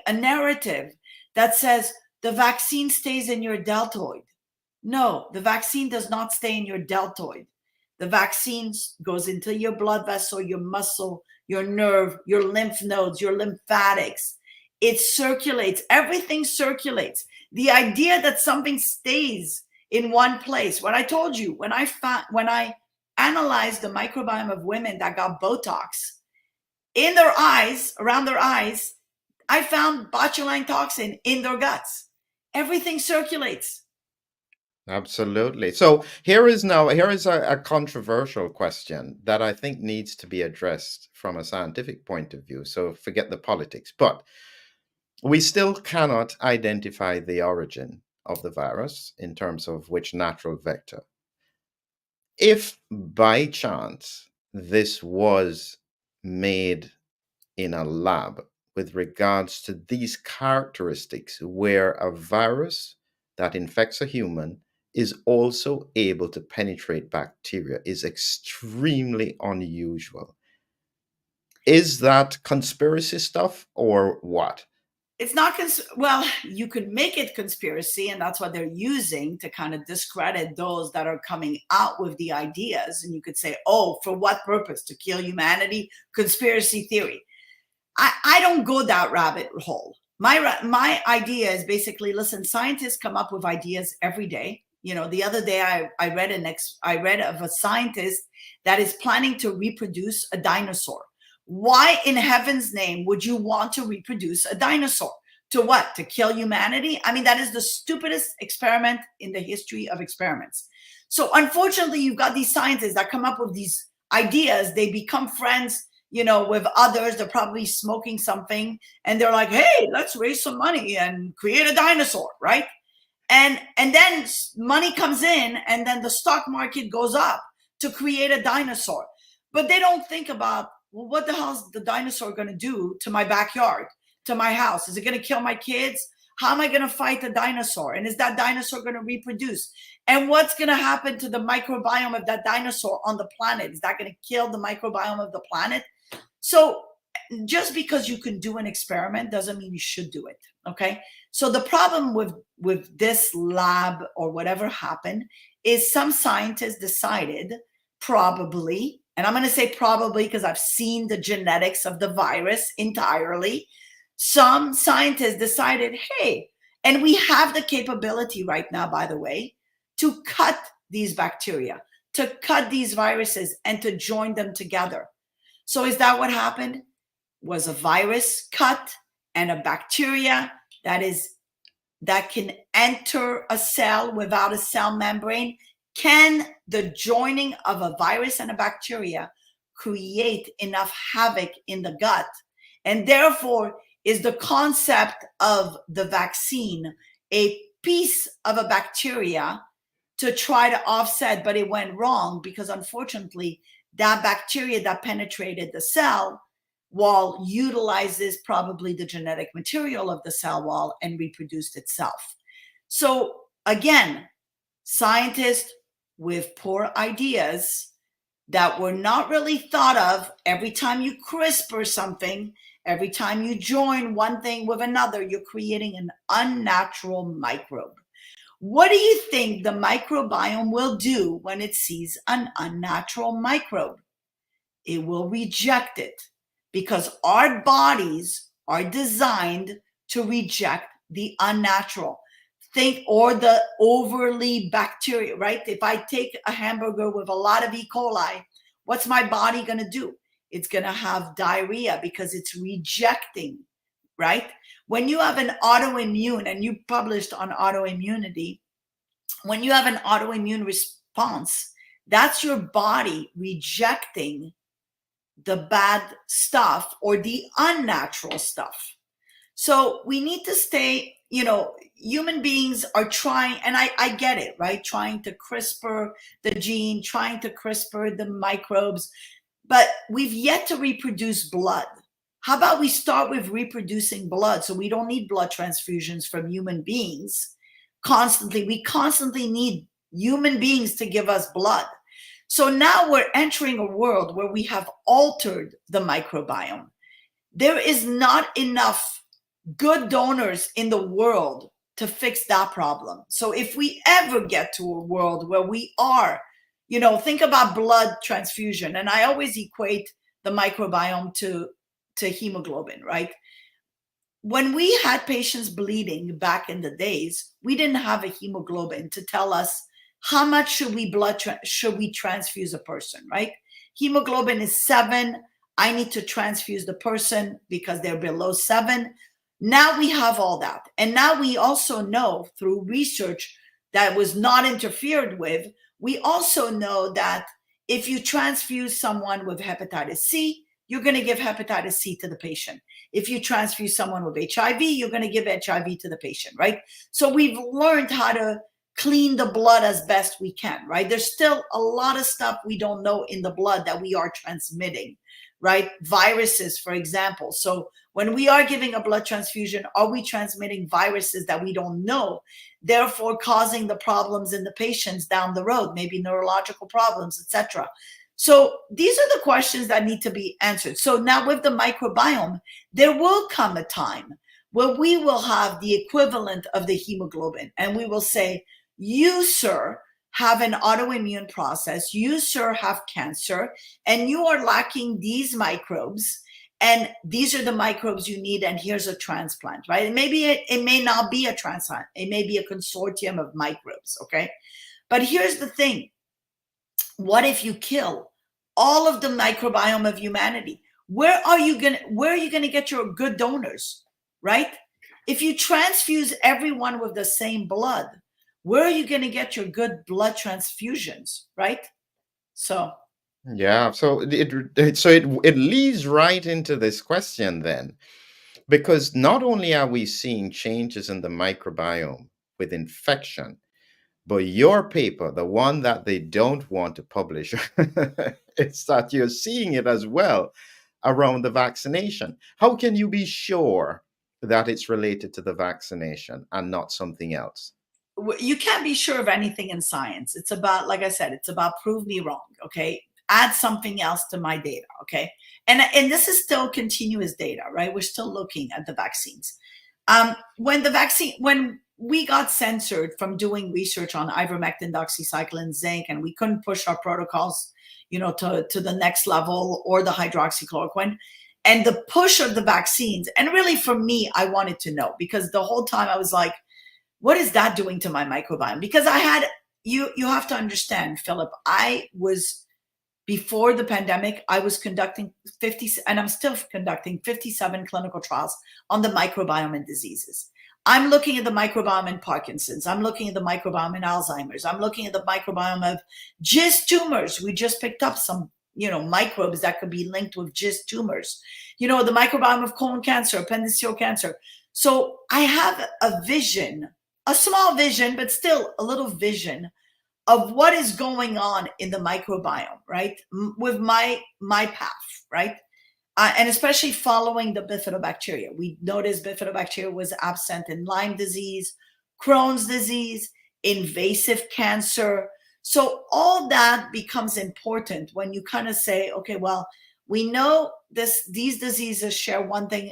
a narrative that says the vaccine stays in your deltoid. No, the vaccine does not stay in your deltoid. The vaccine goes into your blood vessel, your muscle, your nerve, your lymph nodes, your lymphatics. It circulates. Everything circulates. The idea that something stays in one place. What I told you, when I analyzed the microbiome of women that got Botox in their eyes, around their eyes, I found botulinum toxin in their guts. Everything circulates. absolutely. So here is a controversial question that I think needs to be addressed from a scientific point of view. So forget the politics, but we still cannot identify the origin of the virus in terms of which natural vector. If by chance this was made in a lab with regards to these characteristics, where a virus that infects a human is also able to penetrate bacteria, is extremely unusual. Is that conspiracy stuff or what? It's not well, you could make it conspiracy, and that's what they're using to kind of discredit those that are coming out with the ideas. And you could say, oh, for what purpose? To kill humanity? Conspiracy theory. I don't go that rabbit hole. My idea is basically, listen, scientists come up with ideas every day. The other day I read of a scientist that is planning to reproduce a dinosaur. Why in heaven's name would you want to reproduce a dinosaur? To what? To kill humanity? I mean, that is the stupidest experiment in the history of experiments. So unfortunately, you've got these scientists that come up with these ideas. They become friends, with others. They're probably smoking something and they're like, hey, let's raise some money and create a dinosaur, right? And then money comes in and then the stock market goes up to create a dinosaur. But they don't think about, well, what the hell is the dinosaur going to do to my backyard, to my house? Is it going to kill my kids? How am I going to fight a dinosaur? And is that dinosaur going to reproduce? And what's going to happen to the microbiome of that dinosaur on the planet? Is that going to kill the microbiome of the planet? So just because you can do an experiment doesn't mean you should do it. Okay. So the problem with this lab or whatever happened is some scientists decided probably, and I'm going to say probably because I've seen the genetics of the virus entirely. Some scientists decided, hey, and we have the capability right now, by the way, to cut these bacteria, to cut these viruses and to join them together. So is that what happened? Was a virus cut and a bacteria that can enter a cell without a cell membrane? Can the joining of a virus and a bacteria create enough havoc in the gut? And therefore, is the concept of the vaccine a piece of a bacteria to try to offset, but it went wrong because unfortunately, that bacteria that penetrated the cell wall utilizes probably the genetic material of the cell wall and reproduced itself. So again, scientists with poor ideas that were not really thought of. Every time you CRISPR something, every time you join one thing with another, you're creating an unnatural microbe. What do you think the microbiome will do when it sees an unnatural microbe? It will reject it, because our bodies are designed to reject the unnatural. Think, or the overly bacteria, right? If I take a hamburger with a lot of E. coli, what's my body going to do? It's going to have diarrhea because it's rejecting, right? When you have an autoimmune, and you published on autoimmunity, when you have an autoimmune response, that's your body rejecting the bad stuff or the unnatural stuff. So we need to stay, human beings are trying, and I get it, right? Trying to CRISPR the gene, trying to CRISPR the microbes, but we've yet to reproduce blood. How about we start with reproducing blood so we don't need blood transfusions from human beings constantly? We constantly need human beings to give us blood. So now we're entering a world where we have altered the microbiome. There is not enough good donors in the world to fix that problem. So if we ever get to a world where we are, think about blood transfusion. And I always equate the microbiome to hemoglobin, right? When we had patients bleeding back in the days, we didn't have a hemoglobin to tell us how much should we transfuse a person, right? Hemoglobin is 7. I need to transfuse the person because they're below 7. Now we have all that. And now we also know through research that was not interfered with, we also know that if you transfuse someone with hepatitis C, you're going to give hepatitis C to the patient. If you transfuse someone with HIV, you're going to give HIV to the patient, right? So we've learned how to clean the blood as best we can, right? There's still a lot of stuff we don't know in the blood that we are transmitting, right? Viruses, for example. So when we are giving a blood transfusion, are we transmitting viruses that we don't know, therefore causing the problems in the patients down the road, maybe neurological problems, etc.? So these are the questions that need to be answered. So now with the microbiome, there will come a time where we will have the equivalent of the hemoglobin, and we will say, you, sir, have an autoimmune process, you, sir, have cancer, and you are lacking these microbes, and these are the microbes you need, and here's a transplant, right? And maybe it may not be a transplant, it may be a consortium of microbes, okay? But here's the thing. What if you kill all of the microbiome of humanity? Where are you gonna get your good donors, right? If you transfuse everyone with the same blood, where are you going to get your good blood transfusions, right? So Yeah, so it leads right into this question then, because not only are we seeing changes in the microbiome with infection, but your paper, the one that they don't want to publish, it's that you're seeing it as well around the vaccination. How can you be sure that it's related to the vaccination and not something else? You can't be sure of anything in science. It's about, like I said, it's about prove me wrong. Okay. Add something else to my data. Okay. And this is still continuous data, right? We're still looking at the vaccines. When we got censored from doing research on ivermectin, doxycycline, zinc, and we couldn't push our protocols, to the next level, or the hydroxychloroquine, and the push of the vaccines. And really, for me, I wanted to know, because the whole time I was like, what is that doing to my microbiome? Because you have to understand, Philip, before the pandemic, I was conducting 50, and I'm still conducting 57 clinical trials on the microbiome and diseases. I'm looking at the microbiome in Parkinson's. I'm looking at the microbiome in Alzheimer's. I'm looking at the microbiome of GIST tumors. We just picked up some, microbes that could be linked with GIST tumors. The microbiome of colon cancer, appendiceal cancer. So I have a vision, a small vision, but still a little vision of what is going on in the microbiome, right? With my path, right? And especially following the bifidobacteria. We noticed bifidobacteria was absent in Lyme disease, Crohn's disease, invasive cancer. So all that becomes important when you kind of say, okay, well, we know these diseases share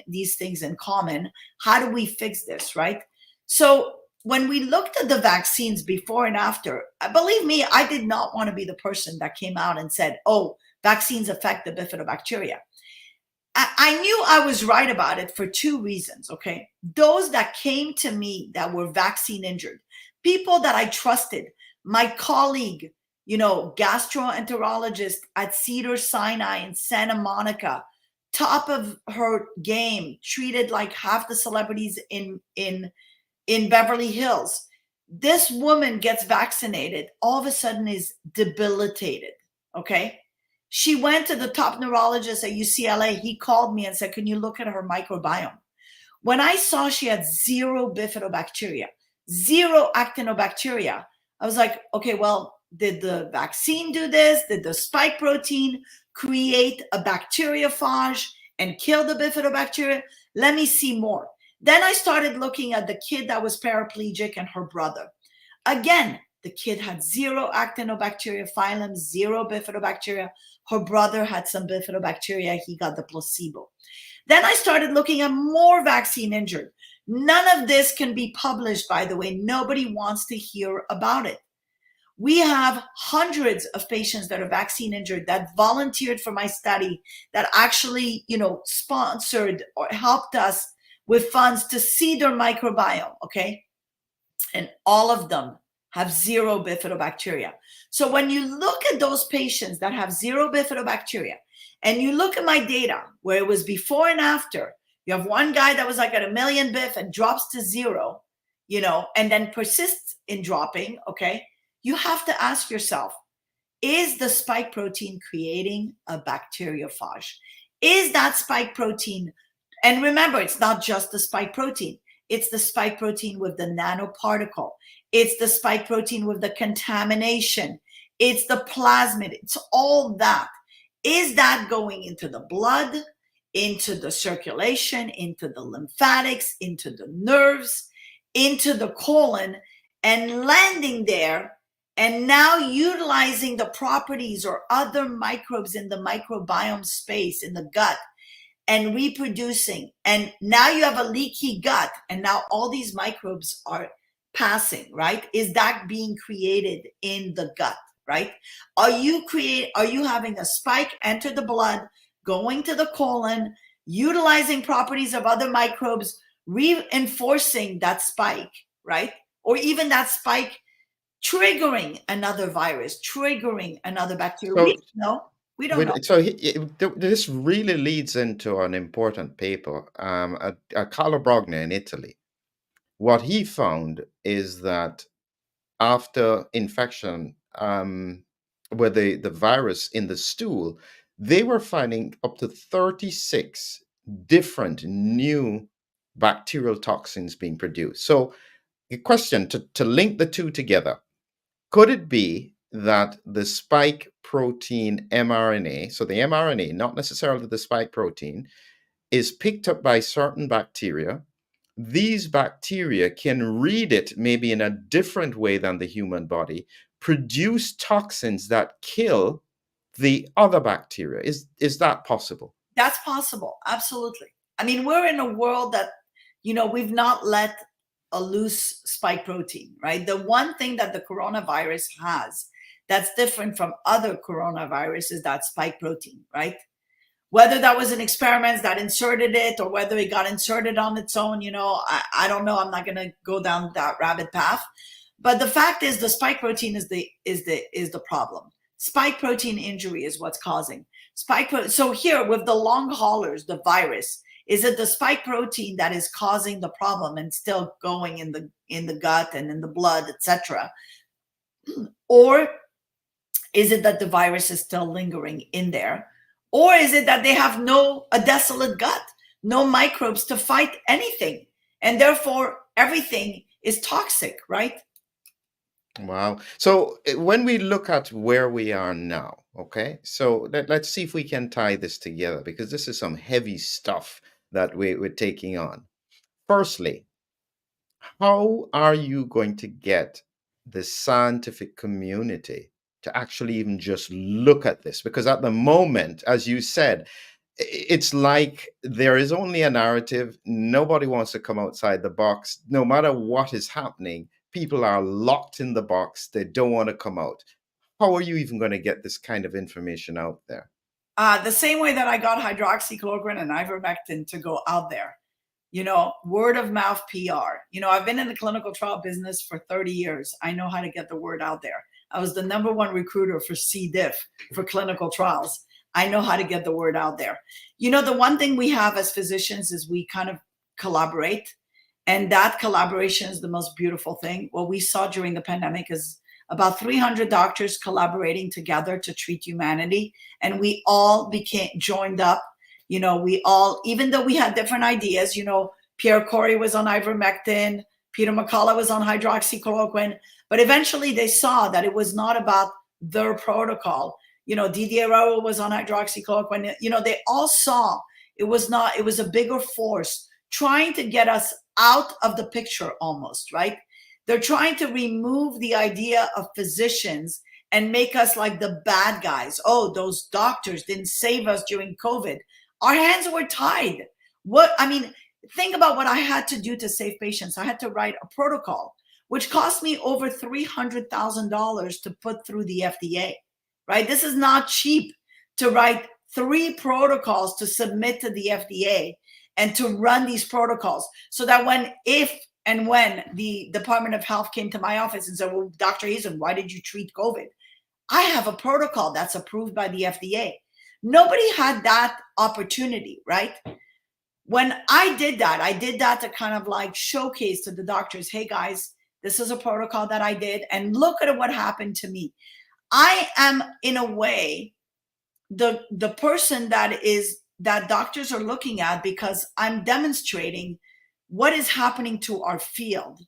these things in common. How do we fix this, right? So when we looked at the vaccines before and after, believe me, I did not want to be the person that came out and said, oh, vaccines affect the bifidobacteria. I knew I was right about it for two reasons, okay? Those that came to me that were vaccine injured, people that I trusted, my colleague, gastroenterologist at Cedars-Sinai in Santa Monica, top of her game, treated like half the celebrities in Beverly Hills. This woman gets vaccinated, all of a sudden is debilitated, okay? She went to the top neurologist at UCLA. He called me and said, can you look at her microbiome? When I saw she had 0 bifidobacteria, 0 actinobacteria, I was like, okay, well, did the vaccine do this? Did the spike protein create a bacteriophage and kill the bifidobacteria? Let me see more. Then I started looking at the kid that was paraplegic and her brother. Again, the kid had 0 actinobacteria phylum, 0 bifidobacteria. Her brother had some bifidobacteria. He got the placebo. Then I started looking at more vaccine injured. None of this can be published, by the way. Nobody wants to hear about it. We have hundreds of patients that are vaccine injured that volunteered for my study, that actually, sponsored or helped us with funds to see their microbiome, okay? And all of them have 0 bifidobacteria. So when you look at those patients that have 0 bifidobacteria, and you look at my data where it was before and after, you have one guy that was like at 1 million bif and drops to 0, and then persists in dropping, okay? You have to ask yourself, is the spike protein creating a bacteriophage? Is that spike protein, and remember, it's not just the spike protein, it's the spike protein with the nanoparticle. It's the spike protein with the contamination. It's the plasmid. It's all that. Is that going into the blood, into the circulation, into the lymphatics, into the nerves, into the colon, and landing there, and now utilizing the properties or other microbes in the microbiome space in the gut and reproducing? And now you have a leaky gut, and now all these microbes are passing, right? Is that being created in the gut, right? Are you having a spike enter the blood, going to the colon, utilizing properties of other microbes, reinforcing that spike, right? Or even that spike triggering another virus, triggering another bacteria. So, We don't know. this really leads into an important paper at Carlo Brogna in Italy. What he found is that after infection with the virus in the stool, they were finding up to 36 different new bacterial toxins being produced. So, a question to link the two together: could it be that the spike protein mRNA, so the mRNA, not necessarily the spike protein, is picked up by certain bacteria these bacteria can read it maybe in a different way than the human body, produce toxins that kill the other bacteria. Is that possible? That's possible. Absolutely. I mean, we're in a world that, we've not let a loose spike protein, right? The one thing that the coronavirus has that's different from other coronaviruses is that spike protein, right? Whether that was an experiment that inserted it or whether it got inserted on its own, I don't know. I'm not going to go down that rabbit path. But the fact is, the spike protein is the problem. Spike protein injury is what's causing so here with the long haulers, the virus, is it the spike protein that is causing the problem and still going in the gut and in the blood, etc., or is it that the virus is still lingering in there, or is it that they have a desolate gut, no microbes to fight anything, and therefore everything is toxic, right? Wow. So when we look at where we are now, okay, so let's see if we can tie this together, because this is some heavy stuff that we're taking on. Firstly, how are you going to get the scientific community to actually even just look at this? Because at the moment, as you said, it's like there is only a narrative. Nobody wants to come outside the box. No matter what is happening, people are locked in the box. They don't want to come out. How are you even going to get this kind of information out there? The same way that I got hydroxychloroquin and ivermectin to go out there, word of mouth PR. I've been in the clinical trial business for 30 years. I know how to get the word out there. I was the number one recruiter for C. diff for clinical trials. I know how to get the word out there. The one thing we have as physicians is we kind of collaborate, and that collaboration is the most beautiful thing. What we saw during the pandemic is about 300 doctors collaborating together to treat humanity, and we all joined up. We all, even though we had different ideas, Pierre Corey was on ivermectin, Peter McCullough was on hydroxychloroquine, but eventually they saw that it was not about their protocol. Didier Raoult was on hydroxychloroquine. They all saw it was a bigger force trying to get us out of the picture almost, right? They're trying to remove the idea of physicians and make us like the bad guys. Oh, those doctors didn't save us during COVID. Our hands were tied. Think about what I had to do to save patients. I had to write a protocol, which cost me over $300,000 to put through the FDA, right? This is not cheap to write 3 protocols to submit to the FDA and to run these protocols so that when the Department of Health came to my office and said, well, Dr. Hazan, why did you treat COVID? I have a protocol that's approved by the FDA. Nobody had that opportunity, right? When I did that to kind of like showcase to the doctors, hey guys, this is a protocol that I did, and look at what happened to me. I am, in a way, the person that doctors are looking at, because I'm demonstrating what is happening to our field,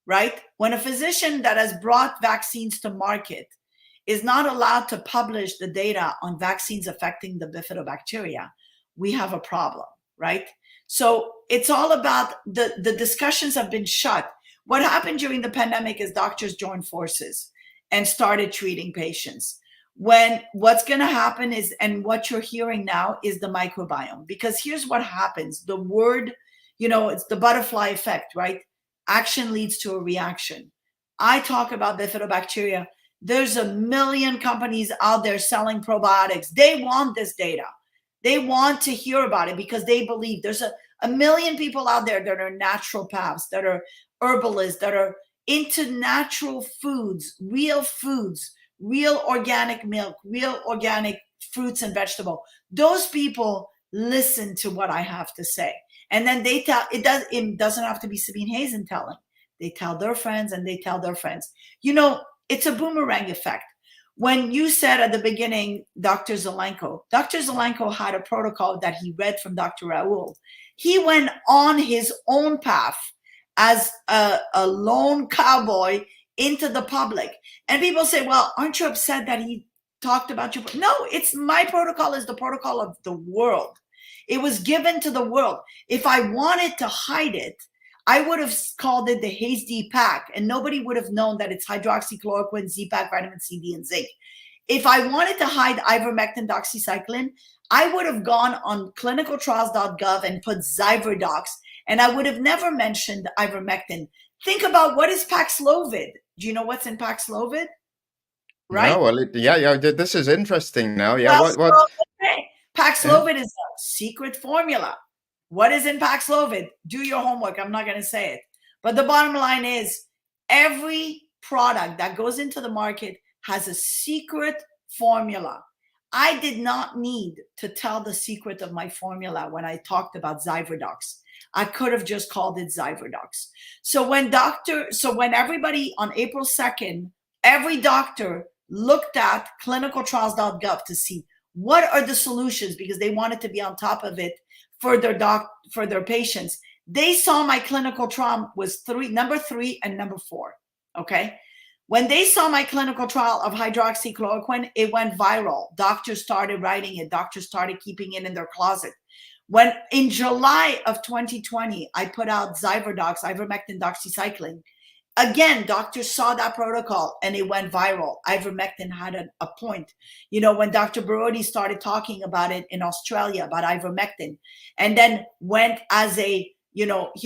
right? When a physician that has brought vaccines to market is not allowed to publish the data on vaccines affecting the bifidobacteria, we have a problem, right? So it's all about the discussions have been shut. What happened during the pandemic is doctors joined forces and started treating patients. When what's going to happen is, and what you're hearing now is the microbiome, because here's what happens. The word, it's the butterfly effect, right? Action leads to a reaction. I talk about bifidobacteria. There's a million companies out there selling probiotics. They want this data. They want to hear about it because they believe there's a million people out there that are naturopaths, that are herbalists, that are into natural foods, real organic milk, real organic fruits and vegetables. Those people listen to what I have to say. And then they tell, it doesn't have to be Sabine Hazan telling. They tell their friends and they tell their friends. It's a boomerang effect. When you said at the beginning, Dr. Zelenko had a protocol that he read from Dr. Raoult. He went on his own path as a lone cowboy into the public. And people say, well, aren't you upset that he talked about your? No, it's my protocol is the protocol of the world. It was given to the world. If I wanted to hide it, I would have called it the Haze D pack, and nobody would have known that it's hydroxychloroquine, Z-Pack, vitamin C, D, and zinc. If I wanted to hide ivermectin, doxycycline, I would have gone on clinicaltrials.gov and put Zyverdox, and I would have never mentioned ivermectin. Think about what is Paxlovid. Do you know what's in Paxlovid? Right? No, well, yeah, this is interesting now. Yeah, Well, what? okay. Yeah. Paxlovid is a secret formula. What is in Paxlovid? Do your homework. I'm not going to say it. But the bottom line is every product that goes into the market has a secret formula. I did not need to tell the secret of my formula when I talked about Zyverdox. I could have just called it Zyverdox. So when everybody on April 2nd, every doctor looked at clinicaltrials.gov to see what are the solutions, because they wanted to be on top of it for their patients. They saw my clinical trial was number 3 and number 4. Okay. When they saw my clinical trial of hydroxychloroquine, it went viral. Doctors started writing it. Doctors started keeping it in their closet. When in July of 2020, I put out Zyverdox, ivermectin, doxycycline. Again, doctors saw that protocol and it went viral. Ivermectin had a point. When Dr. Brody started talking about it in Australia, about ivermectin, and then went as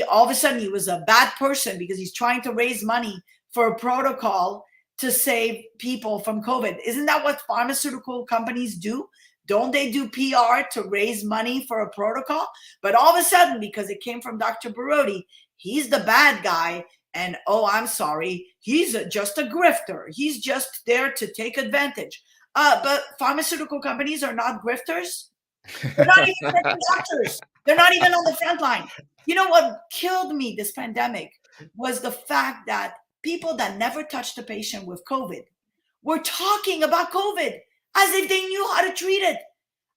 all of a sudden he was a bad person because he's trying to raise money for a protocol to save people from COVID. Isn't that what pharmaceutical companies do? Don't they do PR to raise money for a protocol? But all of a sudden, because it came from Dr. Brody, he's the bad guy. And, oh, I'm sorry, he's just a grifter. He's just there to take advantage. But pharmaceutical companies are not grifters. They're not even doctors. They're not even on the front line. You know what killed me this pandemic was the fact that people that never touched a patient with COVID were talking about COVID as if they knew how to treat it.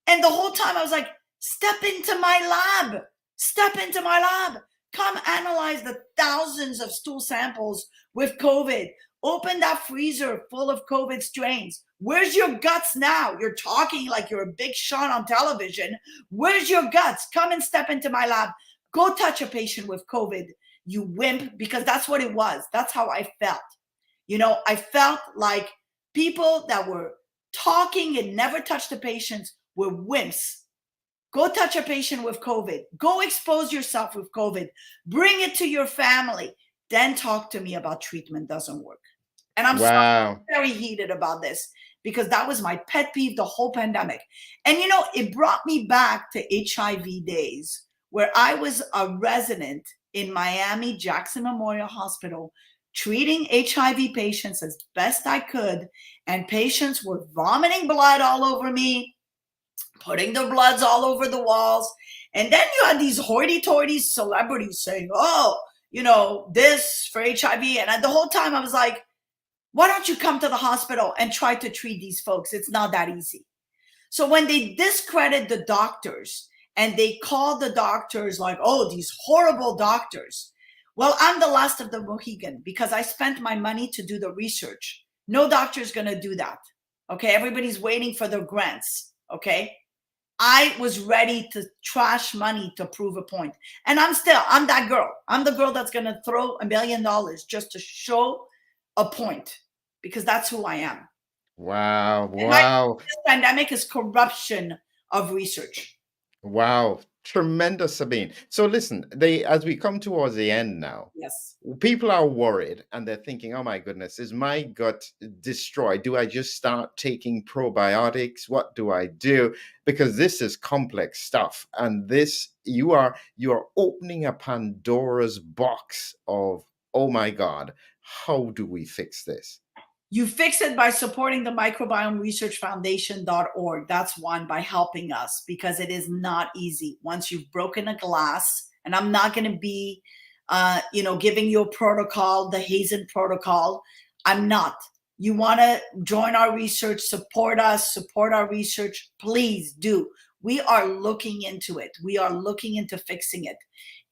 And the whole time I was like, step into my lab. Step into my lab. Come analyze the thousands of stool samples with COVID. Open that freezer full of COVID strains. Where's your guts now? You're talking like you're a big shot on television. Where's your guts? Come and step into my lab. Go touch a patient with COVID, you wimp, because that's what it was. That's how I felt. I felt like people that were talking and never touched the patients were wimps. Go touch a patient with COVID. Go expose yourself with COVID. Bring it to your family. Then talk to me about treatment doesn't work. And I'm Wow. very heated about this because that was my pet peeve the whole pandemic. And, it brought me back to HIV days where I was a resident in Miami Jackson Memorial Hospital treating HIV patients as best I could. And patients were vomiting blood all over me, putting their bloods all over the walls. And then you had these hoity-toity celebrities saying, oh, this for HIV. And the whole time I was like, why don't you come to the hospital and try to treat these folks? It's not that easy. So when they discredit the doctors and they call the doctors like, oh, these horrible doctors. Well, I'm the last of the Mohican because I spent my money to do the research. No doctor's going to do that. Okay. Everybody's waiting for their grants. Okay. I was ready to trash money to prove a point. And I'm that girl. I'm the girl that's going to throw $1 million just to show a point because that's who I am. Wow. And this pandemic is corruption of research. Wow. Tremendous, Sabine. So listen, as we come towards the end now, yes, people are worried and they're thinking, oh my goodness, is my gut destroyed? Do I just start taking probiotics? What do I do? Because this is complex stuff. And this, you are opening a Pandora's box of, oh my God, how do we fix this? You fix it by supporting the Microbiome Research Foundation.org. That's one, by helping us, because it is not easy. Once you've broken a glass, and I'm not going to be, giving you a protocol, the Hazan protocol. I'm not. You want to join our research, support us, support our research, please do. We are looking into it. We are looking into fixing it.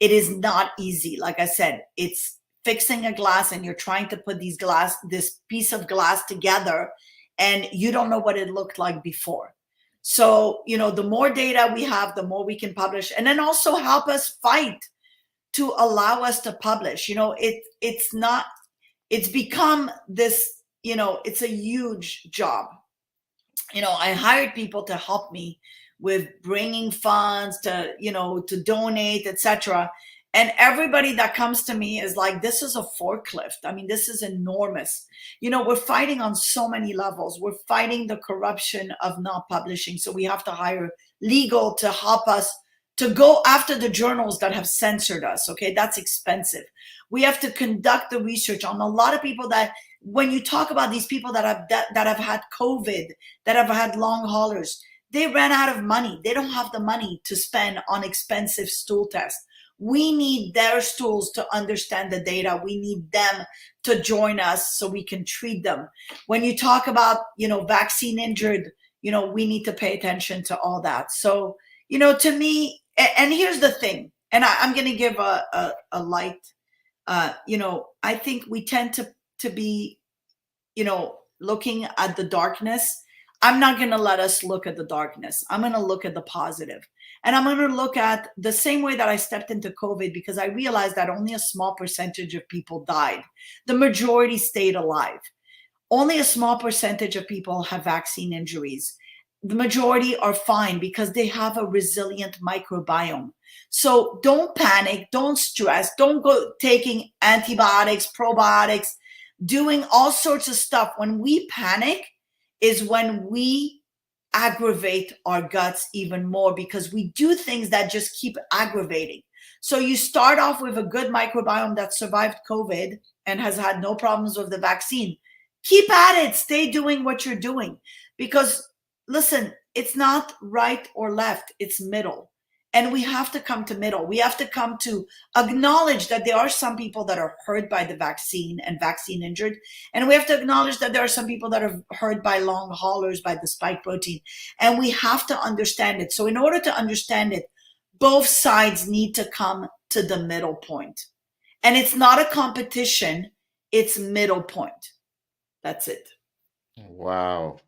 It is not easy. Like I said, it's fixing a glass and you're trying to put this piece of glass together and you don't know what it looked like before. So, the more data we have, the more we can publish, and then also help us fight to allow us to publish. It's become this, it's a huge job. I hired people to help me with bringing funds to donate, etc. And everybody that comes to me is like, this is a forklift. I mean, this is enormous. We're fighting on so many levels. We're fighting the corruption of not publishing. So we have to hire legal to help us to go after the journals that have censored us. Okay, that's expensive. We have to conduct the research on a lot of people that, when you talk about these people that have had COVID, that have had long haulers, they ran out of money. They don't have the money to spend on expensive stool tests. We need their stools to understand the data. We need them to join us so we can treat them. When you talk about, vaccine injured, we need to pay attention to all that. So, to me, and here's the thing, and I'm going to give a light, I think we tend to be, looking at the darkness. I'm not going to let us look at the darkness. I'm going to look at the positive. And I'm going to look at the same way that I stepped into COVID, because I realized that only a small percentage of people died. The majority stayed alive. Only a small percentage of people have vaccine injuries. The majority are fine because they have a resilient microbiome. So don't panic, don't stress, don't go taking antibiotics, probiotics, doing all sorts of stuff. When we panic is when we aggravate our guts even more, because we do things that just keep aggravating. So you start off with a good microbiome that survived COVID and has had no problems with the vaccine. Keep at it. Stay doing what you're doing, because listen, it's not right or left, it's middle. And we have to come to middle. We have to come to acknowledge that there are some people that are hurt by the vaccine and vaccine injured. And we have to acknowledge that there are some people that are hurt by long haulers, by the spike protein. And we have to understand it. So in order to understand it, both sides need to come to the middle point. And it's not a competition, it's middle point. That's it. Wow.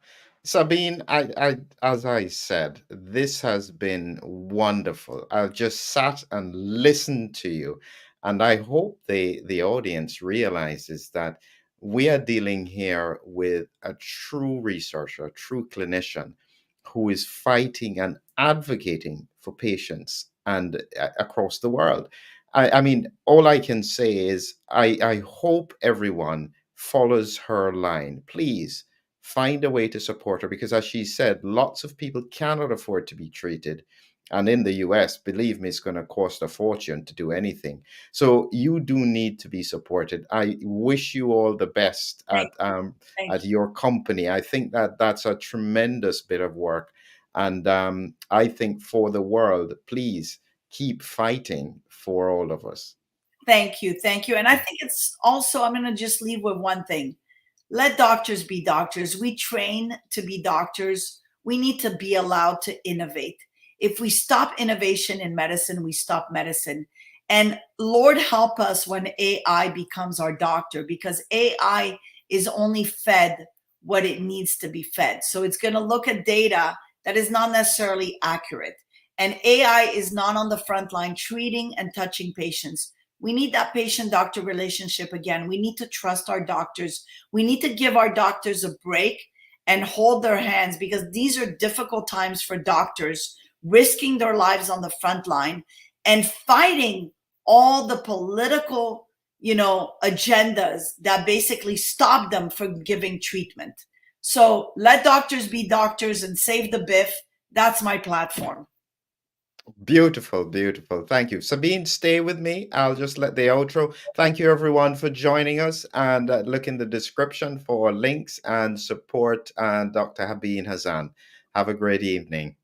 Sabine, as I said, this has been wonderful. I've just sat and listened to you, and I hope the audience realizes that we are dealing here with a true researcher, a true clinician who is fighting and advocating for patients and across the world. I mean, all I can say is I hope everyone follows her line. Please find a way to support her, because as she said, lots of people cannot afford to be treated, and in the US, believe me, it's going to cost a fortune to do anything. So you do need to be supported. I wish you all the best Thank at you. your company. I think that that's a tremendous bit of work, and I think for the world, please keep fighting for all of us. Thank you. Thank you. And I think it's also, I'm going to just leave with one thing. Let doctors be doctors. We train to be doctors. We need to be allowed to innovate. If we stop innovation in medicine, we stop medicine. And Lord help us when AI becomes our doctor, because AI is only fed what it needs to be fed. So it's going to look at data that is not necessarily accurate. And AI is not on the front line treating and touching patients. We need that patient doctor relationship again. We need to trust our doctors. We need to give our doctors a break and hold their hands, because these are difficult times for doctors, risking their lives on the front line and fighting all the political, agendas that basically stop them from giving treatment. So let doctors be doctors and save the BIF. That's my platform. Beautiful, beautiful. Thank you. Sabine, stay with me. I'll just let the outro. Thank you, everyone, for joining us. And look in the description for links and support Dr. Sabine Hazan. Have a great evening.